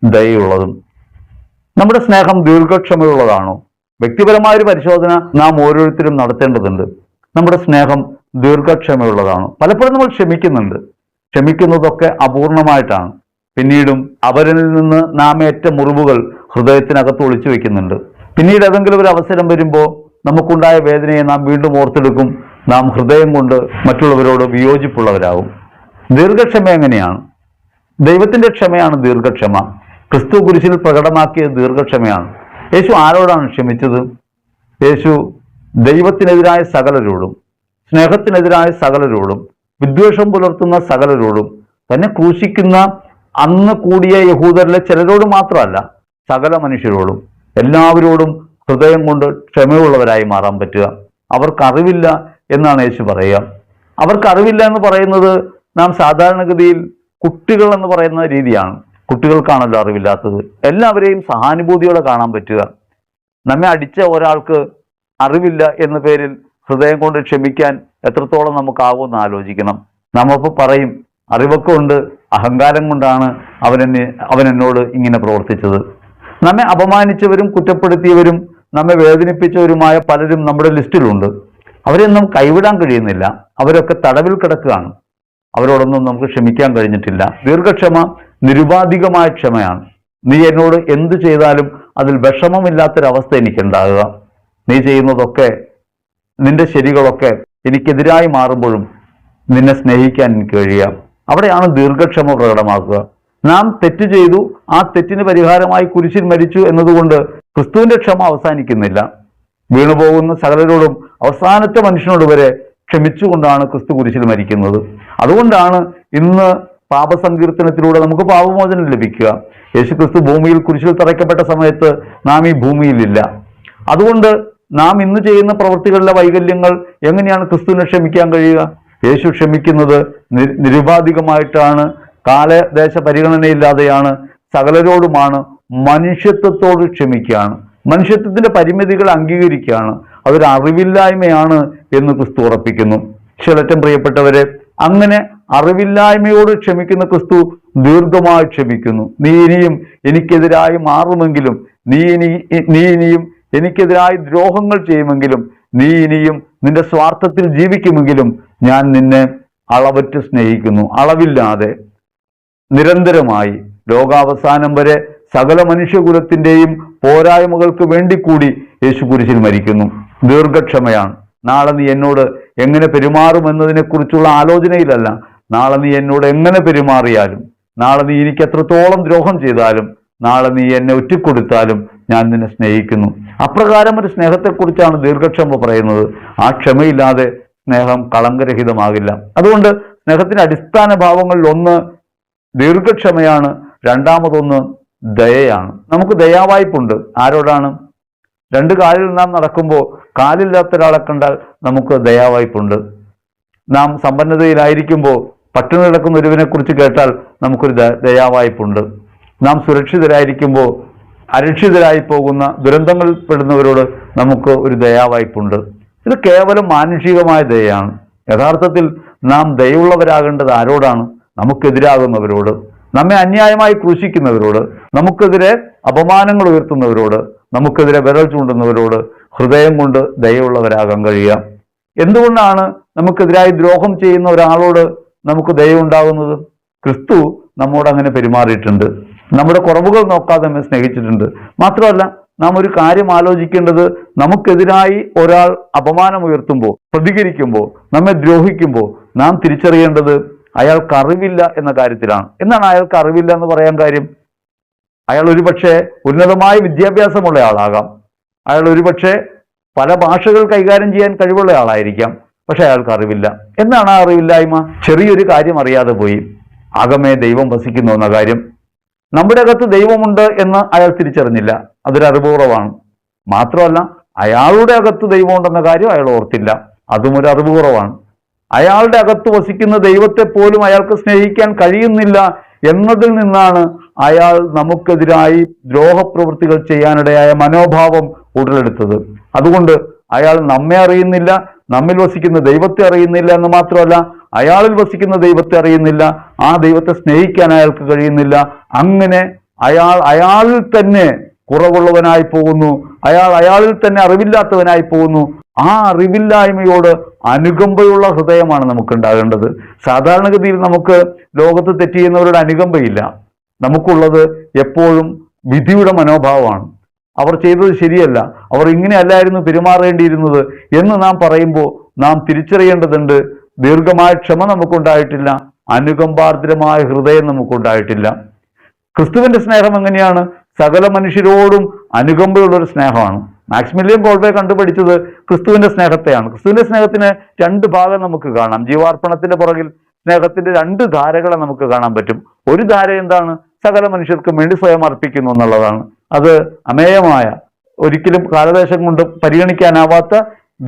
ദയയുള്ളതും. നമ്മുടെ സ്നേഹം ദീർഘക്ഷമയുള്ളതാണോ? വ്യക്തിപരമായൊരു പരിശോധന നാം ഓരോരുത്തരും നടത്തേണ്ടതുണ്ട്. നമ്മുടെ സ്നേഹം ദീർഘക്ഷമയുള്ളതാണോ? പലപ്പോഴും നമ്മൾ ക്ഷമിക്കുന്നതൊക്കെ അപൂർണമായിട്ടാണ്. പിന്നീടും അവരിൽ നിന്ന് നാം ഏറ്റ മുറിവുകൾ ഹൃദയത്തിനകത്ത് ഒളിച്ചു വെക്കുന്നുണ്ട്. പിന്നീട് ഏതെങ്കിലും ഒരു അവസരം വരുമ്പോൾ നമുക്കുണ്ടായ വേദനയെ നാം വീണ്ടും ഓർത്തെടുക്കും. നാം ഹൃദയം കൊണ്ട് മറ്റുള്ളവരോട് വിയോജിപ്പുള്ളവരാകും. ദീർഘക്ഷമ എങ്ങനെയാണ്? ദൈവത്തിന്റെ ക്ഷമയാണ് ദീർഘക്ഷമ. ക്രിസ്തു കുരിശിൽ പ്രകടമാക്കിയ ദീർഘക്ഷമയാണ്. യേശു ആരോടാണ് ക്ഷമിച്ചത്? യേശു ദൈവത്തിനെതിരായ സകലരോടും, സ്നേഹത്തിനെതിരായ സകലരോടും, വിദ്വേഷം പുലർത്തുന്ന സകലരോടും, തന്നെ ക്രൂശിക്കുന്ന അന്ന് കൂടിയ യഹൂദരിലെ ചിലരോട് മാത്രമല്ല, സകല മനുഷ്യരോടും, എല്ലാവരോടും ഹൃദയം കൊണ്ട് ക്ഷമയുള്ളവരായി മാറാൻ പറ്റുക. അവർക്കറിവില്ല എന്നാണ് യേശു പറയുക. അവർക്കറിവില്ല എന്ന് പറയുന്നത് നാം സാധാരണഗതിയിൽ കുട്ടികൾ എന്ന് പറയുന്ന രീതിയാണ്. കുട്ടികൾക്കാണല്ലോ അറിവില്ലാത്തത്. എല്ലാവരെയും സഹാനുഭൂതിയോടെ കാണാൻ പറ്റുക. നമ്മെ അടിച്ച ഒരാൾക്ക് അറിവില്ല എന്ന പേരിൽ ഹൃദയം കൊണ്ട് ക്ഷമിക്കാൻ എത്രത്തോളം നമുക്കാവുമെന്ന് ആലോചിക്കണം. നമ്മളിപ്പോൾ പറയും, അറിവൊക്കെ ഉണ്ട്, അഹങ്കാരം കൊണ്ടാണ് അവൻ എന്നോട് ഇങ്ങനെ പ്രവർത്തിച്ചത്. നമ്മെ അപമാനിച്ചവരും കുറ്റപ്പെടുത്തിയവരും നമ്മെ വേദനിപ്പിച്ചവരുമായ പലരും നമ്മുടെ ലിസ്റ്റിലുണ്ട്. അവരെയൊന്നും കൈവിടാൻ കഴിയുന്നില്ല. അവരൊക്കെ തടവിൽ കിടക്കുകയാണ്. അവരോടൊന്നും നമുക്ക് ക്ഷമിക്കാൻ കഴിഞ്ഞിട്ടില്ല. ദീർഘക്ഷമ നിരുപാധികമായ ക്ഷമയാണ്. നീ എന്നോട് എന്ത് ചെയ്താലും അതിൽ വിഷമമില്ലാത്തൊരവസ്ഥ എനിക്കുണ്ടാകുക. നീ ചെയ്യുന്നതൊക്കെ, നിന്റെ ശരികളൊക്കെ എനിക്കെതിരായി മാറുമ്പോഴും നിന്നെ സ്നേഹിക്കാൻ എനിക്ക് കഴിയുക. അവിടെയാണ് ദീർഘക്ഷമ പ്രകടമാക്കുക. നാം തെറ്റ് ചെയ്തു, ആ തെറ്റിന് പരിഹാരമായി കുരിശിൽ മരിച്ചു എന്നതുകൊണ്ട് ക്രിസ്തുവിന്റെ ക്ഷമ അവസാനിക്കുന്നില്ല. വീണുപോകുന്ന സകലരോടും അവസാനത്തെ മനുഷ്യനോട് വരെ ക്ഷമിച്ചുകൊണ്ടാണ് ക്രിസ്തു കുരിശിൽ മരിക്കുന്നത്. അതുകൊണ്ടാണ് ഇന്ന് പാപസങ്കീർത്തനത്തിലൂടെ നമുക്ക് പാപമോചനം ലഭിക്കുക. യേശു ക്രിസ്തു ഭൂമിയിൽ കുരിശിൽ തറയ്ക്കപ്പെട്ട സമയത്ത് നാം ഈ ഭൂമിയിലില്ല. അതുകൊണ്ട് നാം ഇന്ന് ചെയ്യുന്ന പ്രവൃത്തികളിലെ വൈകല്യങ്ങൾ എങ്ങനെയാണ് ക്രിസ്തുവിനെ ക്ഷമിക്കാൻ കഴിയുക? യേശു ക്ഷമിക്കുന്നത് നിരുപാധികമായിട്ടാണ്, കാലദേശ പരിഗണനയില്ലാതെയാണ്, സകലരോടുമാണ്, മനുഷ്യത്വത്തോട് ക്ഷമിക്കുകയാണ്, മനുഷ്യത്വത്തിന്റെ പരിമിതികൾ അംഗീകരിക്കുകയാണ്. അതൊരു അറിവില്ലായ്മയാണ് എന്ന് ക്രിസ്തു ഉറപ്പിക്കുന്നു. ഈശ്വരേറ്റവും പ്രിയപ്പെട്ടവരെ, അങ്ങനെ അറിവില്ലായ്മയോട് ക്ഷമിക്കുന്ന ക്രിസ്തു ദീർഘമായി ക്ഷമിക്കുന്നു. നീ ഇനിയും എനിക്കെതിരായി മാറുമെങ്കിലും, നീ ഇനിയും എനിക്കെതിരായി ദ്രോഹങ്ങൾ ചെയ്യുമെങ്കിലും, നീ ഇനിയും നിന്റെ സ്വാർത്ഥത്തിൽ ജീവിക്കുമെങ്കിലും ഞാൻ നിന്നെ അളവറ്റ് സ്നേഹിക്കുന്നു. അളവില്ലാതെ നിരന്തരമായി ലോകാവസാനം വരെ സകല മനുഷ്യകുലത്തിന്റെയും പോരായ്മകൾക്ക് വേണ്ടി കൂടി യേശു കുരിശിൽ മരിക്കുന്നു. ദീർഘക്ഷമയാണ്. നാളെ നീ എന്നോട് എങ്ങനെ പെരുമാറുമെന്നതിനെ കുറിച്ചുള്ള ആലോചനയിലല്ല, നാളെ നീ എന്നോട് എങ്ങനെ പെരുമാറിയാലും, നാളെ നീ എനിക്ക് എത്രത്തോളം ദ്രോഹം ചെയ്താലും, നാളെ നീ എന്നെ ഒറ്റിക്കൊടുത്താലും ഞാൻ നിന്നെ സ്നേഹിക്കുന്നു. അപ്രകാരം ഒരു സ്നേഹത്തെക്കുറിച്ചാണ് ദീർഘക്ഷമ പറയുന്നത്. ആ ക്ഷമയില്ലാതെ സ്നേഹം കളങ്കരഹിതമാകില്ല. അതുകൊണ്ട് സ്നേഹത്തിന്റെ അടിസ്ഥാന ഭാവങ്ങളിൽ ഒന്ന് ദീർഘക്ഷമയാണ്, രണ്ടാമതൊന്ന് ദയയാണ്. നമുക്ക് ദയാവായ്പുണ്ട്. ആരോടാണ്? രണ്ട് കാലിൽ നാം നടക്കുമ്പോൾ കാലില്ലാത്ത ഒരാളെ കണ്ടാൽ നമുക്ക് ദയാവായ്പുണ്ട്. നാം സമ്പന്നതയിലായിരിക്കുമ്പോൾ പട്ടിണി കിടക്കുന്ന ഒരുവിനെ കുറിച്ച് കേട്ടാൽ നമുക്കൊരു ദയാവായ്പുണ്ട്. നാം സുരക്ഷിതരായിരിക്കുമ്പോൾ അരക്ഷിതരായി പോകുന്ന ദുരന്തങ്ങളിൽ പെടുന്നവരോട് നമുക്ക് ഒരു ദയാവായ്പുണ്ട്. ഇത് കേവലം മാനുഷികമായ ദയയാണ്. യഥാർത്ഥത്തിൽ നാം ദയയുള്ളവരാകേണ്ടത് ആരോടാണ്? നമുക്കെതിരാകുന്നവരോട്, നമ്മെ അന്യായമായി ക്രൂശിക്കുന്നവരോട്, നമുക്കെതിരെ അപമാനങ്ങൾ ഉയർത്തുന്നവരോട്, നമുക്കെതിരെ വിരൽ ചൂണ്ടുന്നവരോട് ഹൃദയം കൊണ്ട് ദയയുള്ളവരാകാൻ കഴിയുക. എന്തുകൊണ്ടാണ് നമുക്കെതിരായി ദ്രോഹം ചെയ്യുന്ന ഒരാളോട് നമുക്ക് ദയ ഉണ്ടാകുന്നത്? ക്രിസ്തു നമ്മോട് അങ്ങനെ പെരുമാറിയിട്ടുണ്ട്. നമ്മുടെ കുറവുകൾ നോക്കാതെ നമ്മെ സ്നേഹിച്ചിട്ടുണ്ട്. മാത്രമല്ല, നാം ഒരു കാര്യം ആലോചിക്കേണ്ടത്, നമുക്കെതിരായി ഒരാൾ അപമാനം ഉയർത്തുമ്പോൾ, പ്രതികരിക്കുമ്പോൾ, നമ്മെ ദ്രോഹിക്കുമ്പോൾ നാം തിരിച്ചറിയേണ്ടത് അയാൾക്ക് അറിവില്ല എന്ന കാര്യത്തിലാണ്. എന്താണ് അയാൾക്ക് അറിവില്ല എന്ന് പറയാൻ കാര്യം? അയാൾ ഒരുപക്ഷെ ഉന്നതമായ വിദ്യാഭ്യാസമുള്ള ആളാകാം. അയാൾ ഒരുപക്ഷെ പല ഭാഷകൾ കൈകാര്യം ചെയ്യാൻ കഴിവുള്ള ആളായിരിക്കാം. പക്ഷെ അയാൾക്ക് അറിവില്ല. എന്താണ് ആ അറിവില്ലായ്മ? ചെറിയൊരു കാര്യം അറിയാതെ പോയി. അകമേ ദൈവം വസിക്കുന്നു എന്ന കാര്യം. നമ്മുടെ അകത്ത് ദൈവമുണ്ട് എന്ന് അയാൾ തിരിച്ചറിഞ്ഞില്ല. അതൊരു അറിവുകുറവാണ്. മാത്രമല്ല, അയാളുടെ അകത്ത് ദൈവമുണ്ടെന്ന കാര്യം അയാൾ ഓർത്തില്ല. അതും ഒരു അറിവുകുറവാണ്. അയാളുടെ അകത്ത് വസിക്കുന്ന ദൈവത്തെ പോലും അയാൾക്ക് സ്നേഹിക്കാൻ കഴിയുന്നില്ല എന്നതിൽ നിന്നാണ് അയാൾ നമുക്കെതിരായി ദ്രോഹപ്രവൃത്തികൾ ചെയ്യാനിടയായ മനോഭാവം ഉടലെടുത്തത്. അതുകൊണ്ട് അയാൾ നമ്മെ അറിയുന്നില്ല, നമ്മിൽ വസിക്കുന്ന ദൈവത്തെ അറിയുന്നില്ല എന്ന് മാത്രമല്ല, അയാളിൽ വസിക്കുന്ന ദൈവത്തെ അറിയുന്നില്ല, ആ ദൈവത്തെ സ്നേഹിക്കാൻ അയാൾക്ക് കഴിയുന്നില്ല. അങ്ങനെ അയാളിൽ തന്നെ കുറവുള്ളവനായി പോകുന്നു. അയാളിൽ തന്നെ അറിവില്ലാത്തവനായി പോകുന്നു. ആ അറിവില്ലായ്മയോട് അനുകമ്പയുള്ള ഹൃദയമാണ് നമുക്കുണ്ടാകേണ്ടത്. സാധാരണഗതിയിൽ നമുക്ക് ലോകത്ത് തെറ്റ് ചെയ്യുന്നവരുടെ അനുകമ്പയില്ല. നമുക്കുള്ളത് എപ്പോഴും വിധിയുടെ മനോഭാവമാണ്. അവർ ചെയ്തത് ശരിയല്ല, അവർ ഇങ്ങനെയല്ലായിരുന്നു പെരുമാറേണ്ടിയിരുന്നത് എന്ന് നാം പറയുമ്പോൾ നാം തിരിച്ചറിയേണ്ടതുണ്ട്, ദീർഘമായ ക്ഷമ നമുക്കുണ്ടായിട്ടില്ല, അനുകമ്പാർദ്രമായ ഹൃദയം നമുക്കുണ്ടായിട്ടില്ല. ക്രിസ്തുവിന്റെ സ്നേഹം എങ്ങനെയാണ്? സകല മനുഷ്യരോടും അനുകമ്പയുള്ളൊരു സ്നേഹമാണ്. മാക്സിമിലിയൻ കോൾവേ കണ്ടുപിടിച്ചത് ക്രിസ്തുവിന്റെ സ്നേഹത്തെയാണ്. ക്രിസ്തുവിന്റെ സ്നേഹത്തിന് രണ്ട് ഭാഗം നമുക്ക് കാണാം. ജീവാർപ്പണത്തിന്റെ പുറകിൽ സ്നേഹത്തിന്റെ രണ്ട് ധാരകളെ നമുക്ക് കാണാൻ പറ്റും. ഒരു ധാര എന്താണ്? സകല മനുഷ്യർക്കും വേണ്ടി സ്വയം അർപ്പിക്കുന്നു എന്നുള്ളതാണ്. അത് അമേയമായ, ഒരിക്കലും കാലദേശം കൊണ്ട് പരിഗണിക്കാനാവാത്ത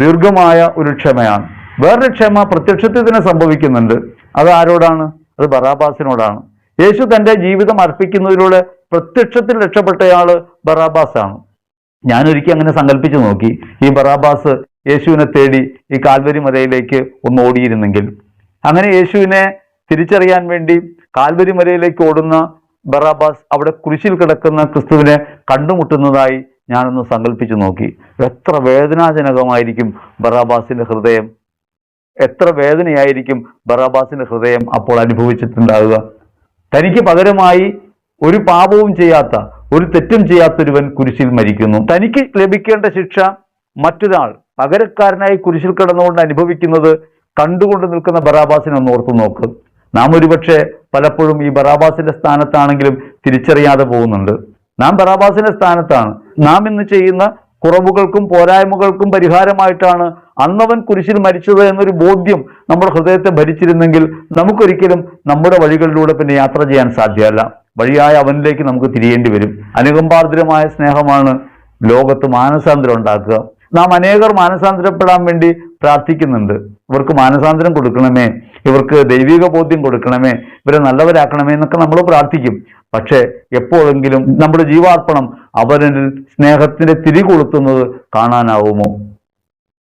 ദീർഘമായ ഒരു ക്ഷമയാണ്. വേറൊരു ക്ഷമ പ്രത്യക്ഷത്തിൽ തന്നെ സംഭവിക്കുന്നുണ്ട്. അത് ആരോടാണ്? അത് ബറാബാസിനോടാണ്. യേശു തന്റെ ജീവിതം അർപ്പിക്കുന്നതിലൂടെ പ്രത്യക്ഷത്തിൽ രക്ഷപ്പെട്ടയാള് ബറാബാസാണ്. ഞാനൊരിക്കൽ അങ്ങനെ സങ്കല്പിച്ചു നോക്കി, ഈ ബറാബാസ് യേശുവിനെ തേടി ഈ കാൽവരി മലയിലേക്ക് ഒന്ന് ഓടിയിരുന്നെങ്കിൽ. അങ്ങനെ യേശുവിനെ തിരിച്ചറിയാൻ വേണ്ടി കാൽവരി മലയിലേക്ക് ഓടുന്ന ബറാബാസ് അവിടെ കുരിശിൽ കിടക്കുന്ന ക്രിസ്തുവിനെ കണ്ടുമുട്ടുന്നതായി ഞാനൊന്ന് സങ്കല്പിച്ചു നോക്കി. എത്ര വേദനാജനകമായിരിക്കും ബറാബാസിന്റെ ഹൃദയം! എത്ര വേദനയായിരിക്കും ബറാബാസിന്റെ ഹൃദയം അപ്പോൾ അനുഭവിച്ചിട്ടുണ്ടാവുക! തനിക്ക് പകരമായി ഒരു പാപവും ചെയ്യാത്ത, ഒരു തെറ്റും ചെയ്യാത്തൊരുവൻ കുരിശിൽ മരിക്കുന്നു. തനിക്ക് ലഭിക്കേണ്ട ശിക്ഷ മറ്റൊരാൾ പകരക്കാരനായി കുരിശിൽ കിടന്നുകൊണ്ട് അനുഭവിക്കുന്നത് കണ്ടുകൊണ്ട് നിൽക്കുന്ന ബറാബാസിനെ ഒന്ന് ഓർത്തു നോക്ക്. നാം ഒരുപക്ഷെ പലപ്പോഴും ഈ ബറാബാസിന്റെ സ്ഥാനത്താണെങ്കിലും തിരിച്ചറിയാതെ പോകുന്നുണ്ട്. നാം ബറാബാസിന്റെ സ്ഥാനത്താണ്. നാം ഇന്ന് ചെയ്യുന്ന കുറവുകൾക്കും പോരായ്മകൾക്കും പരിഹാരമായിട്ടാണ് അന്നവൻ കുരിശിൽ മരിച്ചത് എന്നൊരു ബോധ്യം നമ്മുടെ ഹൃദയത്തെ ഭരിച്ചിരുന്നെങ്കിൽ നമുക്കൊരിക്കലും നമ്മുടെ വഴികളിലൂടെ പിന്നെ യാത്ര ചെയ്യാൻ സാധ്യമല്ല. വഴിയായ അവനിലേക്ക് നമുക്ക് തിരിയേണ്ടി വരും. അനുകമ്പാർദ്രമായ സ്നേഹമാണ് ലോകത്ത് മാനസാന്തരം ഉണ്ടാക്കുക. നാം അനേകർ മാനസാന്തരപ്പെടാൻ വേണ്ടി പ്രാർത്ഥിക്കുന്നുണ്ട്. ഇവർക്ക് മാനസാന്തരം കൊടുക്കണമേ, ഇവർക്ക് ദൈവിക ബോധ്യം കൊടുക്കണമേ, ഇവരെ നല്ലവരാക്കണമേ എന്നൊക്കെ നമ്മൾ പ്രാർത്ഥിക്കും. പക്ഷെ എപ്പോഴെങ്കിലും നമ്മുടെ ജീവാർപ്പണം അവരിൽ സ്നേഹത്തിന്റെ തിരി കൊളുത്തുന്നത് കാണാനാവുമോ?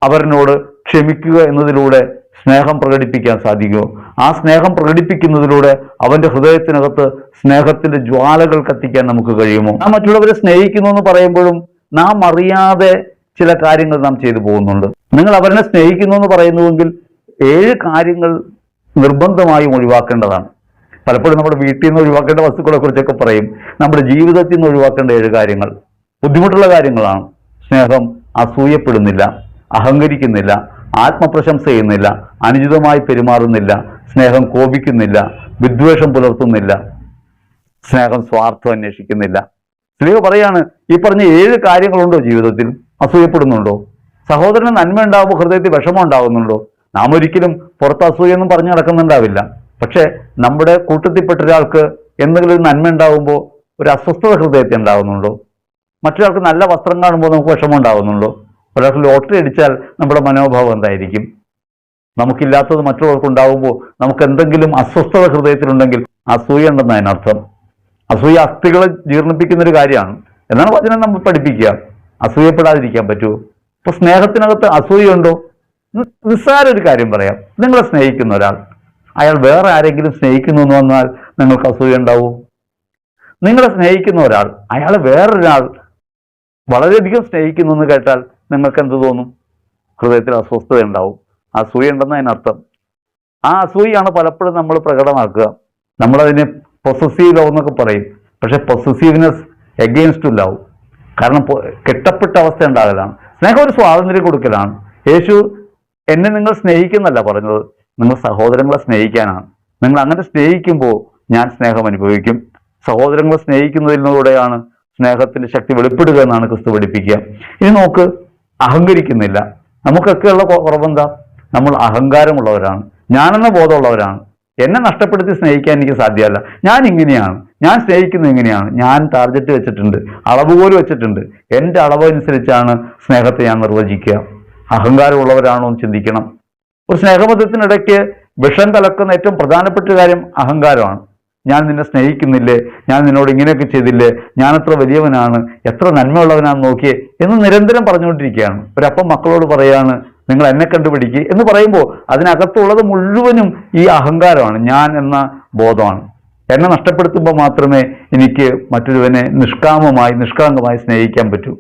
അവരിനോട് ക്ഷമിക്കുക എന്നതിലൂടെ സ്നേഹം പ്രകടിപ്പിക്കാൻ സാധിക്കുമോ? ആ സ്നേഹം പ്രകടിപ്പിക്കുന്നതിലൂടെ അവന്റെ ഹൃദയത്തിനകത്ത് സ്നേഹത്തിന്റെ ജ്വാലകൾ കത്തിക്കാൻ നമുക്ക് കഴിയുമോ? നാം മറ്റുള്ളവരെ സ്നേഹിക്കുന്നു എന്ന് പറയുമ്പോഴും നാം അറിയാതെ ചില കാര്യങ്ങൾ നാം ചെയ്തു പോകുന്നുണ്ട്. നിങ്ങൾ അവരെ സ്നേഹിക്കുന്നു എന്ന് പറയുന്നുവെങ്കിൽ 7 കാര്യങ്ങൾ നിർബന്ധമായും ഒഴിവാക്കേണ്ടതാണ്. പലപ്പോഴും നമ്മുടെ വീട്ടിൽ നിന്ന് ഒഴിവാക്കേണ്ട വസ്തുക്കളെ കുറിച്ചൊക്കെ പറയും. നമ്മുടെ ജീവിതത്തിൽ നിന്ന് ഒഴിവാക്കേണ്ട 7 കാര്യങ്ങൾ ബുദ്ധിമുട്ടുള്ള കാര്യങ്ങളാണ്. സ്നേഹം അസൂയപ്പെടുന്നില്ല, അഹങ്കരിക്കുന്നില്ല, ആത്മപ്രശംസ ചെയ്യുന്നില്ല, അനുചിതമായി പെരുമാറുന്നില്ല, സ്നേഹം കോപിക്കുന്നില്ല, വിദ്വേഷം പുലർത്തുന്നില്ല, സ്നേഹം സ്വാർത്ഥം അന്വേഷിക്കുന്നില്ല. സ്ത്രീകൾ പറയാണ്, ഈ പറഞ്ഞ 7 കാര്യങ്ങളുണ്ടോ ജീവിതത്തിൽ? അസൂയപ്പെടുന്നുണ്ടോ? സഹോദരന് നന്മ ഉണ്ടാകുമ്പോൾ ഹൃദയത്തിൽ വിഷമം ഉണ്ടാകുന്നുണ്ടോ? നാം ഒരിക്കലും പുറത്ത് അസൂയൊന്നും പറഞ്ഞു നടക്കുന്നുണ്ടാവില്ല. പക്ഷെ നമ്മുടെ കൂട്ടത്തിൽപ്പെട്ട ഒരാൾക്ക് എന്തെങ്കിലും ഒരു നന്മ ഉണ്ടാകുമ്പോൾ ഒരു അസ്വസ്ഥത ഹൃദയത്തിൽ ഉണ്ടാകുന്നുണ്ടോ? മറ്റൊരാൾക്ക് നല്ല വസ്ത്രം കാണുമ്പോൾ നമുക്ക് വിഷമം ഉണ്ടാകുന്നുണ്ടോ? ഒരാൾക്ക് ലോട്ടറി അടിച്ചാൽ നമ്മുടെ മനോഭാവം എന്തായിരിക്കും? നമുക്കില്ലാത്തത് മറ്റുള്ളവർക്ക് ഉണ്ടാകുമ്പോൾ നമുക്ക് എന്തെങ്കിലും അസ്വസ്ഥത ഹൃദയത്തിലുണ്ടെങ്കിൽ അസൂയ ഉണ്ടെന്ന് അതിനർത്ഥം. അസൂയ അസ്ഥികളെ ജീർണിപ്പിക്കുന്ന ഒരു കാര്യമാണ് എന്നാണ് വചനം നമ്മൾ പഠിപ്പിക്കുക. അസൂയപ്പെടാതിരിക്കാൻ പറ്റുമോ? ഇപ്പൊ സ്നേഹത്തിനകത്ത് അസൂയുണ്ടോ? നിസ്സാര ഒരു കാര്യം പറയാം. നിങ്ങളെ സ്നേഹിക്കുന്ന ഒരാൾ, അയാൾ വേറെ ആരെങ്കിലും സ്നേഹിക്കുന്നു എന്ന് വന്നാൽ നിങ്ങൾക്ക് അസൂയ ഉണ്ടാവൂ? നിങ്ങളെ സ്നേഹിക്കുന്ന ഒരാൾ അയാൾ വേറൊരാൾ വളരെയധികം സ്നേഹിക്കുന്നു എന്ന് കേട്ടാൽ നിങ്ങൾക്ക് എന്ത് തോന്നും? ഹൃദയത്തിൽ അസ്വസ്ഥത ഉണ്ടാവും. അസൂയ ഉണ്ടെന്ന് അതിനർത്ഥം. ആ അസൂയാണ് പലപ്പോഴും നമ്മൾ പ്രകടമാക്കുക. നമ്മളതിനെ പൊസസീവ് ലവ് എന്നൊക്കെ പറയും. പക്ഷെ പൊസസീവ്നെസ് എഗെയിൻസ്റ്റ് ടു ലവ്. കാരണം കെട്ടപ്പെട്ട അവസ്ഥ ഉണ്ടാകലാണ്. സ്നേഹം ഒരു സ്വാതന്ത്ര്യം കൊടുക്കലാണ്. യേശു എന്നെ നിങ്ങൾ സ്നേഹിക്കുന്നല്ല പറഞ്ഞത്, നിങ്ങൾ സഹോദരങ്ങളെ സ്നേഹിക്കാനാണ്. നിങ്ങൾ അങ്ങനെ സ്നേഹിക്കുമ്പോൾ ഞാൻ സ്നേഹം അനുഭവിക്കും. സഹോദരങ്ങളെ സ്നേഹിക്കുന്നതിലൂടെയാണ് സ്നേഹത്തിന്റെ ശക്തി വെളിപ്പെടുക എന്നാണ് ക്രിസ്തു പഠിപ്പിക്കുക. ഇനി നോക്ക്, അഹങ്കരിക്കുന്നില്ല. നമുക്കൊക്കെയുള്ള കുറവെന്താ? നമ്മൾ അഹങ്കാരമുള്ളവരാണ്, ഞാനെന്ന ബോധമുള്ളവരാണ്. എന്നെ നഷ്ടപ്പെടുത്തി സ്നേഹിക്കാൻ എനിക്ക് സാധ്യമല്ല. ഞാൻ ഇങ്ങനെയാണ്, ഞാൻ സ്നേഹിക്കുന്നത് ഇങ്ങനെയാണ്. ഞാൻ ടാർഗറ്റ് വെച്ചിട്ടുണ്ട്, അളവുകോല് വെച്ചിട്ടുണ്ട്. എൻ്റെ അളവ് അനുസരിച്ചാണ് സ്നേഹത്തെ ഞാൻ നിർവചിക്കുക. അഹങ്കാരമുള്ളവരാണോ എന്ന് ചിന്തിക്കണം. ഒരു സ്നേഹബന്ധത്തിനിടയ്ക്ക് വിഷം കലക്കുന്ന ഏറ്റവും പ്രധാനപ്പെട്ട കാര്യം അഹങ്കാരമാണ്. ഞാൻ നിന്നെ സ്നേഹിക്കുന്നില്ലേ, ഞാൻ നിന്നോട് ഇങ്ങനെയൊക്കെ ചെയ്തില്ലേ, ഞാൻ എത്ര വലിയവനാണ്, എത്ര നന്മയുള്ളവനാണെന്ന് നോക്കിയേ എന്ന് നിരന്തരം പറഞ്ഞുകൊണ്ടിരിക്കുകയാണ്. ഒരപ്പം മക്കളോട് പറയാണ് നിങ്ങൾ എന്നെ കണ്ടുപിടിക്കുക എന്ന് പറയുമ്പോൾ അതിനകത്തുള്ളത് മുഴുവനും ഈ അഹങ്കാരമാണ്, ഞാൻ എന്ന ബോധമാണ്. എന്നെ നഷ്ടപ്പെടുത്തുമ്പോൾ മാത്രമേ എനിക്ക് മറ്റൊരുവനെ നിഷ്കളങ്കമായി സ്നേഹിക്കാൻ പറ്റൂ.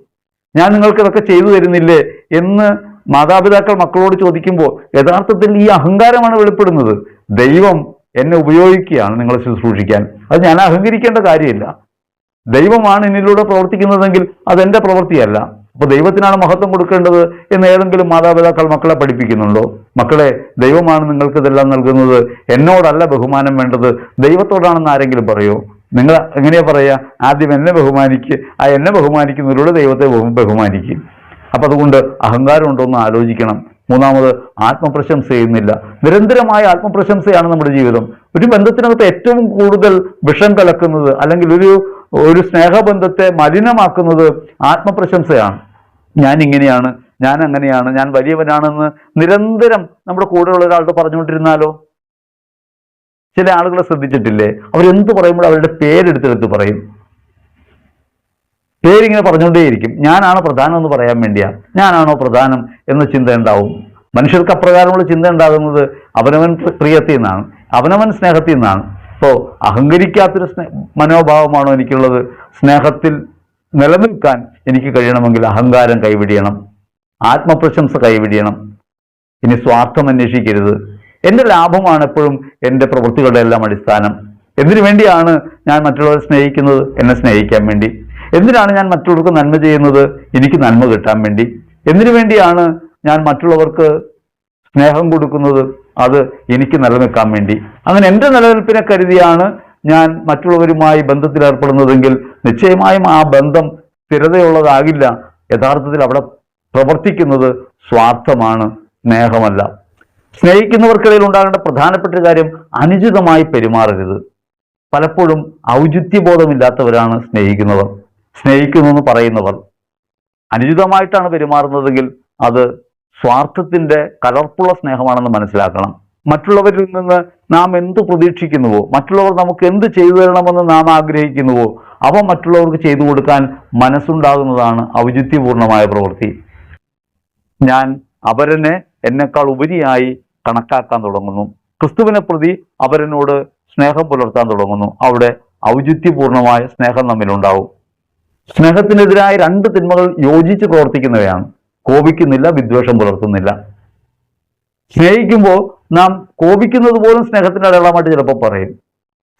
ഞാൻ നിങ്ങൾക്ക് ഇതൊക്കെ ചെയ്തു തരുന്നില്ലേ എന്ന് മാതാപിതാക്കൾ മക്കളോട് ചോദിക്കുമ്പോൾ യഥാർത്ഥത്തിൽ ഈ അഹങ്കാരമാണ് വെളിപ്പെടുന്നത്. ദൈവം എന്നെ ഉപയോഗിക്കുകയാണ് നിങ്ങളെ ശുശ്രൂഷിക്കാൻ. അത് ഞാൻ അഹങ്കരിക്കേണ്ട കാര്യമില്ല. ദൈവമാണ് എന്നിലൂടെ പ്രവർത്തിക്കുന്നതെങ്കിൽ അതെന്റെ പ്രവൃത്തിയല്ല. അപ്പൊ ദൈവത്തിനാണ് മഹത്വം കൊടുക്കേണ്ടത് എന്ന് ഏതെങ്കിലും മാതാപിതാക്കൾ മക്കളെ പഠിപ്പിക്കുന്നുണ്ടോ? മക്കളെ, ദൈവമാണ് നിങ്ങൾക്ക് ഇതെല്ലാം നൽകുന്നത്, എന്നോടല്ല ബഹുമാനം വേണ്ടത്, ദൈവത്തോടാണെന്ന് ആരെങ്കിലും പറയോ? നിങ്ങൾ എങ്ങനെയാ പറയാ? ആദ്യം എന്നെ ബഹുമാനിക്കുക, ആ എന്നെ ബഹുമാനിക്കുന്നതിലൂടെ ദൈവത്തെ ബഹുമാനിക്കും. അപ്പൊ അതുകൊണ്ട് അഹങ്കാരം ഉണ്ടോ എന്ന് ആലോചിക്കണം. മൂന്നാമത്, ആത്മപ്രശംസ ചെയ്യുന്നില്ല. നിരന്തരമായ ആത്മപ്രശംസയാണ് നമ്മുടെ ജീവിതം. ഒരു ബന്ധത്തിനകത്ത് ഏറ്റവും കൂടുതൽ വിഷം കലക്കുന്നത് അല്ലെങ്കിൽ ഒരു സ്നേഹബന്ധത്തെ മലിനമാക്കുന്നത് ആത്മപ്രശംസയാണ്. ഞാൻ ഇങ്ങനെയാണ്, ഞാൻ അങ്ങനെയാണ്, ഞാൻ വലിയവനാണെന്ന് നിരന്തരം നമ്മുടെ കൂടെയുള്ള ഒരാളോട് പറഞ്ഞുകൊണ്ടിരുന്നാലോ? ചില ആളുകളെ ശ്രദ്ധിച്ചിട്ടില്ലേ? അവരെന്ത് പറയുമ്പോൾ അവരുടെ പേരെടുത്തെടുത്ത് പറയും. പേരിങ്ങനെ പറഞ്ഞുകൊണ്ടേയിരിക്കും. ഞാനാണ് പ്രധാനം എന്ന് പറയാൻ വേണ്ടിയാ. ഞാനാണോ പ്രധാനം എന്ന ചിന്ത ഉണ്ടാവും. മനുഷ്യർക്ക് അപ്രകാരമുള്ള ചിന്ത ഉണ്ടാകുന്നത് അവനവൻ പ്രിയത്തിൽ നിന്നാണ്, അവനവൻ സ്നേഹത്തിൽ നിന്നാണ്. അപ്പോൾ അഹങ്കരിക്കാത്തൊരു മനോഭാവമാണോ എനിക്കുള്ളത്? സ്നേഹത്തിൽ നിലനിൽക്കാൻ എനിക്ക് കഴിയണമെങ്കിൽ അഹങ്കാരം കൈവിടിയണം, ആത്മപ്രശംസ കൈവിടിയണം. ഇനി സ്വാർത്ഥം അന്വേഷിക്കരുത്. എൻ്റെ ലാഭമാണ് എപ്പോഴും എൻ്റെ പ്രവൃത്തികളുടെ എല്ലാം അടിസ്ഥാനം. എന്തിനു വേണ്ടിയാണ് ഞാൻ മറ്റുള്ളവരെ സ്നേഹിക്കുന്നത്? എന്നെ സ്നേഹിക്കാൻ വേണ്ടി. എന്തിനാണ് ഞാൻ മറ്റുള്ളവർക്ക് നന്മ ചെയ്യുന്നത്? എനിക്ക് നന്മ കിട്ടാൻ വേണ്ടി. എന്തിനു വേണ്ടിയാണ് ഞാൻ മറ്റുള്ളവർക്ക് സ്നേഹം കൊടുക്കുന്നത്? അത് എനിക്ക് നിലനിൽക്കാൻ വേണ്ടി. അങ്ങനെ എൻ്റെ നിലനിൽപ്പിനെ കരുതിയാണ് ഞാൻ മറ്റുള്ളവരുമായി ബന്ധത്തിൽ ഏർപ്പെടുന്നതെങ്കിൽ നിശ്ചയമായും ആ ബന്ധം സ്ഥിരതയുള്ളതാകില്ല. യഥാർത്ഥത്തിൽ അവിടെ പ്രവർത്തിക്കുന്നത് സ്വാർത്ഥമാണ്, സ്നേഹമല്ല. സ്നേഹിക്കുന്നവർക്കിടയിൽ ഉണ്ടാകേണ്ട പ്രധാനപ്പെട്ട കാര്യം അനുചിതമായി പെരുമാറരുത്. പലപ്പോഴും ഔചിത്യബോധമില്ലാത്തവരാണ് സ്നേഹിക്കുന്നവർ, സ്നേഹിക്കുന്നു എന്ന് പറയുന്നവർ. അനുചിതമായിട്ടാണ് പെരുമാറുന്നതെങ്കിൽ അത് സ്വാർത്ഥത്തിന്റെ കലർപ്പുള്ള സ്നേഹമാണെന്ന് മനസ്സിലാക്കണം. മറ്റുള്ളവരിൽ നിന്ന് നാം എന്ത് പ്രതീക്ഷിക്കുന്നുവോ, മറ്റുള്ളവർ നമുക്ക് എന്ത് ചെയ്തു തരണമെന്ന് നാം ആഗ്രഹിക്കുന്നുവോ അവ മറ്റുള്ളവർക്ക് ചെയ്തു കൊടുക്കാൻ മനസ്സുണ്ടാകുന്നതാണ് ഔചിത്യപൂർണമായ പ്രവൃത്തി. ഞാൻ അവരനെ എന്നെക്കാൾ ഉപരിയായി കണക്കാക്കാൻ തുടങ്ങുന്നു. ക്രിസ്തുവിനെ പ്രതി അവരനോട് സ്നേഹം പുലർത്താൻ തുടങ്ങുന്നു. അവിടെ ഔചിത്യപൂർണമായ സ്നേഹം നമ്മിലുണ്ടാവും. സ്നേഹത്തിനെതിരായ രണ്ട് തിന്മകൾ യോജിച്ച് പ്രവർത്തിക്കുന്നവയാണ്. കോപിക്കുന്നില്ല, വിദ്വേഷം പുലർത്തുന്നില്ല. സ്നേഹിക്കുമ്പോൾ നാം കോപിക്കുന്നത് പോലും സ്നേഹത്തിന്റെ അടയാളമായിട്ട് ചിലപ്പോൾ പറയും.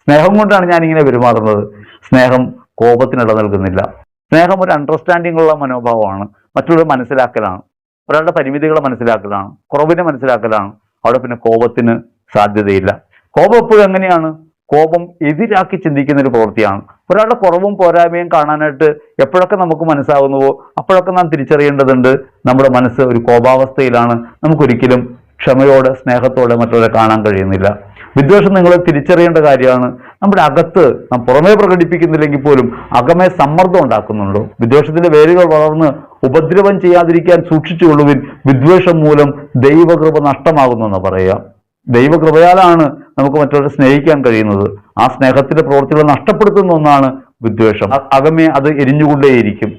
സ്നേഹം കൊണ്ടാണ് ഞാൻ ഇങ്ങനെ പെരുമാറുന്നത്. സ്നേഹം കോപത്തിന് ഇട നൽകുന്നില്ല. സ്നേഹം ഒരു അണ്ടർസ്റ്റാൻഡിംഗ് ഉള്ള മനോഭാവമാണ്, മറ്റുള്ളവർ മനസ്സിലാക്കലാണ്, ഒരാളുടെ പരിമിതികളെ മനസ്സിലാക്കലാണ്, കുറവിനെ മനസ്സിലാക്കലാണ്. അവിടെ പിന്നെ കോപത്തിന് സാധ്യതയില്ല. കോപം എപ്പോഴും എങ്ങനെയാണ്? കോപം എതിരാക്കി ചിന്തിക്കുന്ന ഒരു പ്രവൃത്തിയാണ്. ഒരാളുടെ കുറവും പോരായ്മയും കാണാനായിട്ട് എപ്പോഴൊക്കെ നമുക്ക് മനസ്സാകുന്നുവോ അപ്പോഴൊക്കെ നാം തിരിച്ചറിയേണ്ടതുണ്ട് നമ്മുടെ മനസ്സ് ഒരു കോപാവസ്ഥയിലാണ്, നമുക്കൊരിക്കലും ക്ഷമയോടെ സ്നേഹത്തോടെ മറ്റുള്ളവരെ കാണാൻ കഴിയുന്നില്ല. വിദ്വേഷം നിങ്ങൾ തിരിച്ചറിയേണ്ട കാര്യമാണ്. നമ്മുടെ അകത്ത് നാം പുറമേ പ്രകടിപ്പിക്കുന്നില്ലെങ്കിൽ പോലും അകമേ സമ്മർദ്ദം ഉണ്ടാക്കുന്നുണ്ടോ? വിദ്വേഷത്തിന്റെ വേരുകൾ വളർന്ന് ഉപദ്രവം ചെയ്യാതിരിക്കാൻ സൂക്ഷിച്ചുകൊള്ളുവിൻ. വിദ്വേഷം മൂലം ദൈവകൃപ നഷ്ടമാകുന്നു എന്ന് പറയുക. ദൈവകൃപയാലാണ് നമുക്ക് മറ്റുള്ളവരെ സ്നേഹിക്കാൻ കഴിയുന്നത്. ആ സ്നേഹത്തിന്റെ പ്രവൃത്തികൾ നഷ്ടപ്പെടുത്തുന്ന ഒന്നാണ് വിദ്വേഷം. അകമേ അത് എരിഞ്ഞുകൊണ്ടേയിരിക്കും.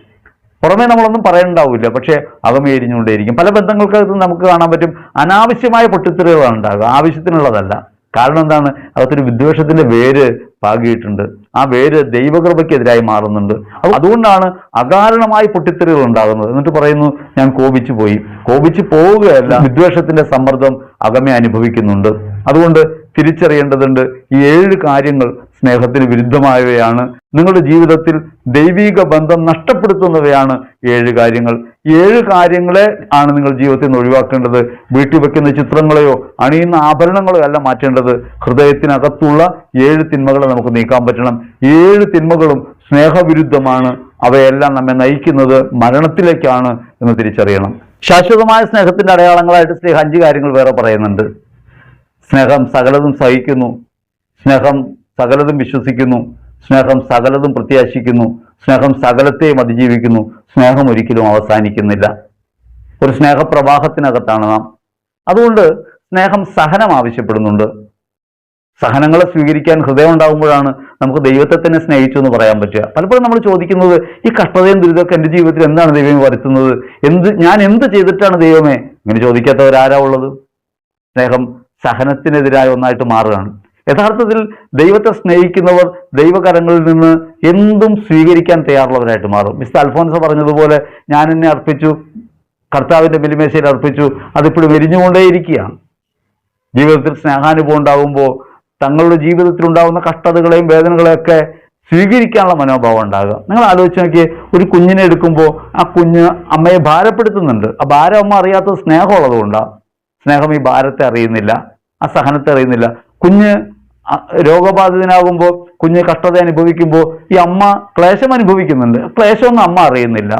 പുറമേ നമ്മളൊന്നും പറയണ്ടാവില്ല, പക്ഷെ അകമേ എരിഞ്ഞുകൊണ്ടേയിരിക്കും. പല ബന്ധങ്ങൾക്കകത്ത് നമുക്ക് കാണാൻ പറ്റും അനാവശ്യമായ പൊട്ടിത്തെറികളാണ് ഉണ്ടാകുക, ആവശ്യത്തിനുള്ളതല്ല. കാരണം എന്താണ്? അകത്തൊരു വിദ്വേഷത്തിന്റെ വേര് പാകിയിട്ടുണ്ട്. ആ വേര് ദൈവകൃപയ്ക്കെതിരായി മാറുന്നുണ്ട്. അതുകൊണ്ടാണ് അകാരണമായി പൊട്ടിത്തെറികൾ ഉണ്ടാകുന്നത്. എന്നിട്ട് പറയുന്നു, ഞാൻ കോപിച്ചു പോയി. കോപിച്ചു പോവുകയല്ല, വിദ്വേഷത്തിന്റെ സമ്മർദ്ദം അകമേ അനുഭവിക്കുന്നുണ്ട്. അതുകൊണ്ട് തിരിച്ചറിയേണ്ടതുണ്ട്, ഈ 7 കാര്യങ്ങൾ സ്നേഹത്തിന് വിരുദ്ധമായവയാണ്. നിങ്ങളുടെ ജീവിതത്തിൽ ദൈവിക ബന്ധം നഷ്ടപ്പെടുത്തുന്നവയാണ് 7 കാര്യങ്ങൾ. ഈ 7 കാര്യങ്ങളെ ആണ് നിങ്ങൾ ജീവിതത്തിൽ നിന്ന് ഒഴിവാക്കേണ്ടത്. വീട്ടിൽ വെക്കുന്ന ചിത്രങ്ങളെയോ അണിയുന്ന ആഭരണങ്ങളെയോ അല്ല മാറ്റേണ്ടത്. ഹൃദയത്തിനകത്തുള്ള 7 തിന്മകളെ നമുക്ക് നീക്കാൻ പറ്റണം. 7 തിന്മകളും സ്നേഹവിരുദ്ധമാണ്. അവയെല്ലാം നമ്മെ നയിക്കുന്നത് മരണത്തിലേക്കാണ് എന്ന് തിരിച്ചറിയണം. ശാശ്വതമായ സ്നേഹത്തിന്റെ അടയാളങ്ങളായിട്ട് സ്നേഹം 5 കാര്യങ്ങൾ വേറെ പറയുന്നുണ്ട്. സ്നേഹം സകലതും സഹിക്കുന്നു, സ്നേഹം സകലതും വിശ്വസിക്കുന്നു, സ്നേഹം സകലതും പ്രത്യാശിക്കുന്നു, സ്നേഹം സകലത്തെയും അതിജീവിക്കുന്നു, സ്നേഹം ഒരിക്കലും അവസാനിക്കുന്നില്ല. ഒരു സ്നേഹപ്രവാഹത്തിനകത്താണ് നാം. അതുകൊണ്ട് സ്നേഹം സഹനം ആവശ്യപ്പെടുന്നുണ്ട്. സഹനങ്ങളെ സ്വീകരിക്കാൻ ഹൃദയം ഉണ്ടാകുമ്പോഴാണ് നമുക്ക് ദൈവത്തെ തന്നെ സ്നേഹിച്ചു എന്ന് പറയാൻ പറ്റുക. പലപ്പോഴും നമ്മൾ ചോദിക്കുന്നത്, ഈ കഷ്ടതയും ദുരിതമൊക്കെ എൻ്റെ ജീവിതത്തിൽ എന്താണ് ദൈവമേ വരുത്തുന്നത്? ഞാൻ എന്ത് ചെയ്തിട്ടാണ് ദൈവമേ? ഇങ്ങനെ ചോദിക്കാത്തവരാരാ ഉള്ളത്? സ്നേഹം സഹനത്തിനെതിരായ ഒന്നായിട്ട് മാറുകയാണ്. യഥാർത്ഥത്തിൽ ദൈവത്തെ സ്നേഹിക്കുന്നവർ ദൈവകരങ്ങളിൽ നിന്ന് എന്തും സ്വീകരിക്കാൻ തയ്യാറുള്ളവരായിട്ട് മാറും. മിസ്റ്റർ അൽഫോൻസ പറഞ്ഞതുപോലെ, ഞാൻ എന്നെ അർപ്പിച്ചു, കർത്താവിൻ്റെ ബലിമേശയിൽ അർപ്പിച്ചു, അതിപ്പോഴും എരിഞ്ഞുകൊണ്ടേയിരിക്കുകയാണ്. ജീവിതത്തിൽ സ്നേഹാനുഭവം ഉണ്ടാകുമ്പോൾ തങ്ങളുടെ ജീവിതത്തിൽ ഉണ്ടാകുന്ന കഷ്ടതകളെയും വേദനകളെയൊക്കെ സ്വീകരിക്കാനുള്ള മനോഭാവം ഉണ്ടാകുക. നിങ്ങൾ ആലോചിച്ച് നോക്കിയേ, ഒരു കുഞ്ഞിനെ എടുക്കുമ്പോൾ ആ കുഞ്ഞ് അമ്മയെ ഭാരപ്പെടുത്തുന്നുണ്ട്. ആ ഭാരം അമ്മ അറിയാത്ത സ്നേഹമുള്ളത് കൊണ്ടാണ്. സ്നേഹം ഈ ഭാരത്തെ അറിയുന്നില്ല, ആ സഹനത്തെ അറിയുന്നില്ല. കുഞ്ഞ് രോഗബാധിതനാകുമ്പോൾ, കുഞ്ഞ് കഷ്ടത അനുഭവിക്കുമ്പോൾ ഈ അമ്മ ക്ലേശം അനുഭവിക്കുന്നുണ്ട്. ക്ലേശമൊന്നും അമ്മ അറിയുന്നില്ല.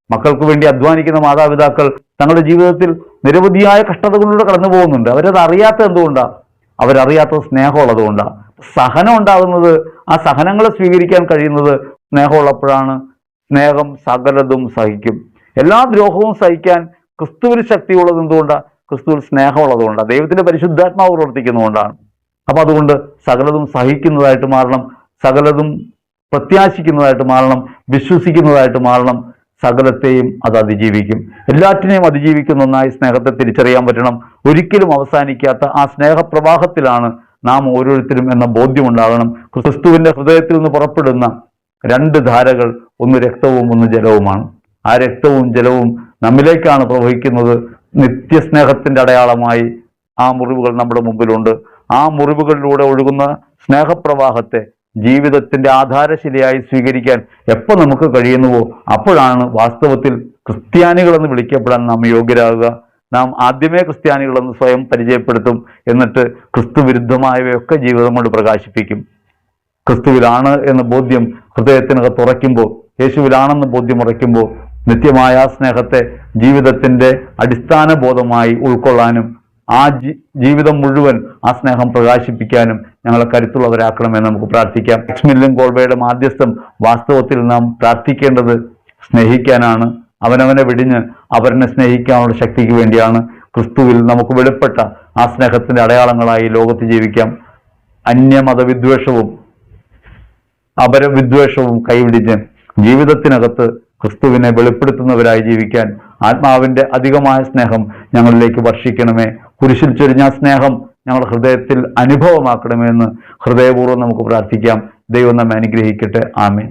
മക്കൾക്ക് വേണ്ടി അധ്വാനിക്കുന്ന മാതാപിതാക്കൾ തങ്ങളുടെ ജീവിതത്തിൽ നിരവധിയായ കഷ്ടതകളിലൂടെ കടന്നു പോകുന്നുണ്ട്. അവരത് അറിയാത്ത എന്തുകൊണ്ടാണ്? അവരറിയാത്ത സ്നേഹമുള്ളത് കൊണ്ടാണ്. സഹനം ഉണ്ടാകുന്നത്, ആ സഹനങ്ങളെ സ്വീകരിക്കാൻ കഴിയുന്നത് സ്നേഹമുള്ളപ്പോഴാണ്. സ്നേഹം സകലതും സഹിക്കും. എല്ലാ ദ്രോഹവും സഹിക്കാൻ ക്രിസ്തുവിൽ ശക്തിയുള്ളത് എന്തുകൊണ്ടാണ്? ക്രിസ്തുവിൽ സ്നേഹമുള്ളത് കൊണ്ടാണ്. ദൈവത്തിന്റെ പരിശുദ്ധാത്മാവ് പ്രവർത്തിക്കുന്നതുകൊണ്ടാണ്. അപ്പൊ അതുകൊണ്ട് സകലതും സഹിക്കുന്നതായിട്ട് മാറണം, സകലതും പ്രത്യാശിക്കുന്നതായിട്ട് മാറണം, വിശ്വസിക്കുന്നതായിട്ട് മാറണം. സകലത്തെയും അത് അതിജീവിക്കും. എല്ലാറ്റിനെയും അതിജീവിക്കുന്ന ഒന്നായി സ്നേഹത്തെ തിരിച്ചറിയാൻ പറ്റണം. ഒരിക്കലും അവസാനിക്കാത്ത ആ സ്നേഹപ്രവാഹത്തിലാണ് നാം ഓരോരുത്തരും എന്ന ബോധ്യമുണ്ടാകണം. ക്രിസ്തുവിന്റെ ഹൃദയത്തിൽ നിന്ന് പുറപ്പെടുന്ന 2 ധാരകൾ, ഒന്ന് രക്തവും ഒന്ന് ജലവുമാണ്. ആ രക്തവും ജലവും നമ്മിലേക്കാണ് പ്രവഹിക്കുന്നത്. നിത്യസ്നേഹത്തിന്റെ അടയാളമായി ആ മുറിവുകൾ നമ്മുടെ മുമ്പിലുണ്ട്. ആ മുറിവുകളിലൂടെ ഒഴുകുന്ന സ്നേഹപ്രവാഹത്തെ ജീവിതത്തിന്റെ ആധാരശിലയായി സ്വീകരിക്കാൻ എപ്പോൾ നമുക്ക് കഴിയുന്നുവോ അപ്പോഴാണ് വാസ്തവത്തിൽ ക്രിസ്ത്യാനികളെന്ന് വിളിക്കപ്പെടാൻ നാം യോഗ്യരാകുക. നാം ആദ്യമേ ക്രിസ്ത്യാനികളെന്ന് സ്വയം പരിചയപ്പെടുത്തും. എന്നിട്ട് ക്രിസ്തു വിരുദ്ധമായവയൊക്കെ ജീവിതം കൊണ്ട് പ്രകാശിപ്പിക്കും. ക്രിസ്തുവിലാണ് എന്ന ബോധ്യം ഹൃദയത്തിനകത്ത് ഉറയ്ക്കുമ്പോൾ, യേശുവിലാണെന്ന് ബോധ്യം ഉറയ്ക്കുമ്പോൾ, നിത്യമായ സ്നേഹത്തെ ജീവിതത്തിന്റെ അടിസ്ഥാന ബോധമായി ഉൾക്കൊള്ളാനും ആ ജീവിതം മുഴുവൻ ആ സ്നേഹം പ്രകാശിപ്പിക്കാനും ഞങ്ങളെ കരുത്തുള്ളവരാക്കണമെന്ന് നമുക്ക് പ്രാർത്ഥിക്കാം. എക്സ്മില്യൻ കോൾബയുടെ മാധ്യസ്ഥം വാസ്തവത്തിൽ നാം പ്രാർത്ഥിക്കേണ്ടത് സ്നേഹിക്കാനാണ്. അവനവനെ വെടിഞ്ഞ് അവരനെ സ്നേഹിക്കാനുള്ള ശക്തിക്ക് വേണ്ടിയാണ്. ക്രിസ്തുവിൽ നമുക്ക് വെളിപ്പെട്ട ആ സ്നേഹത്തിന്റെ അടയാളങ്ങളായി ലോകത്ത് ജീവിക്കാം. അന്യമതവിദ്വേഷവും അപരവിദ്വേഷവും കൈവിടിഞ്ഞ് ജീവിതത്തിനകത്ത് ക്രിസ്തുവിനെ വെളിപ്പെടുത്തുന്നവരായി ജീവിക്കാൻ ആത്മാവിന്റെ അധികമായ സ്നേഹം ഞങ്ങളിലേക്ക് വർഷിക്കണമേ. കുരിശിൽ ചൊരിഞ്ഞ സ്നേഹം ഞങ്ങളുടെ ഹൃദയത്തിൽ അനുഭവമാക്കണമെന്ന് ഹൃദയപൂർവ്വം നമുക്ക് പ്രാർത്ഥിക്കാം. ദൈവം നമ്മെ അനുഗ്രഹിക്കട്ടെ. ആമേൻ.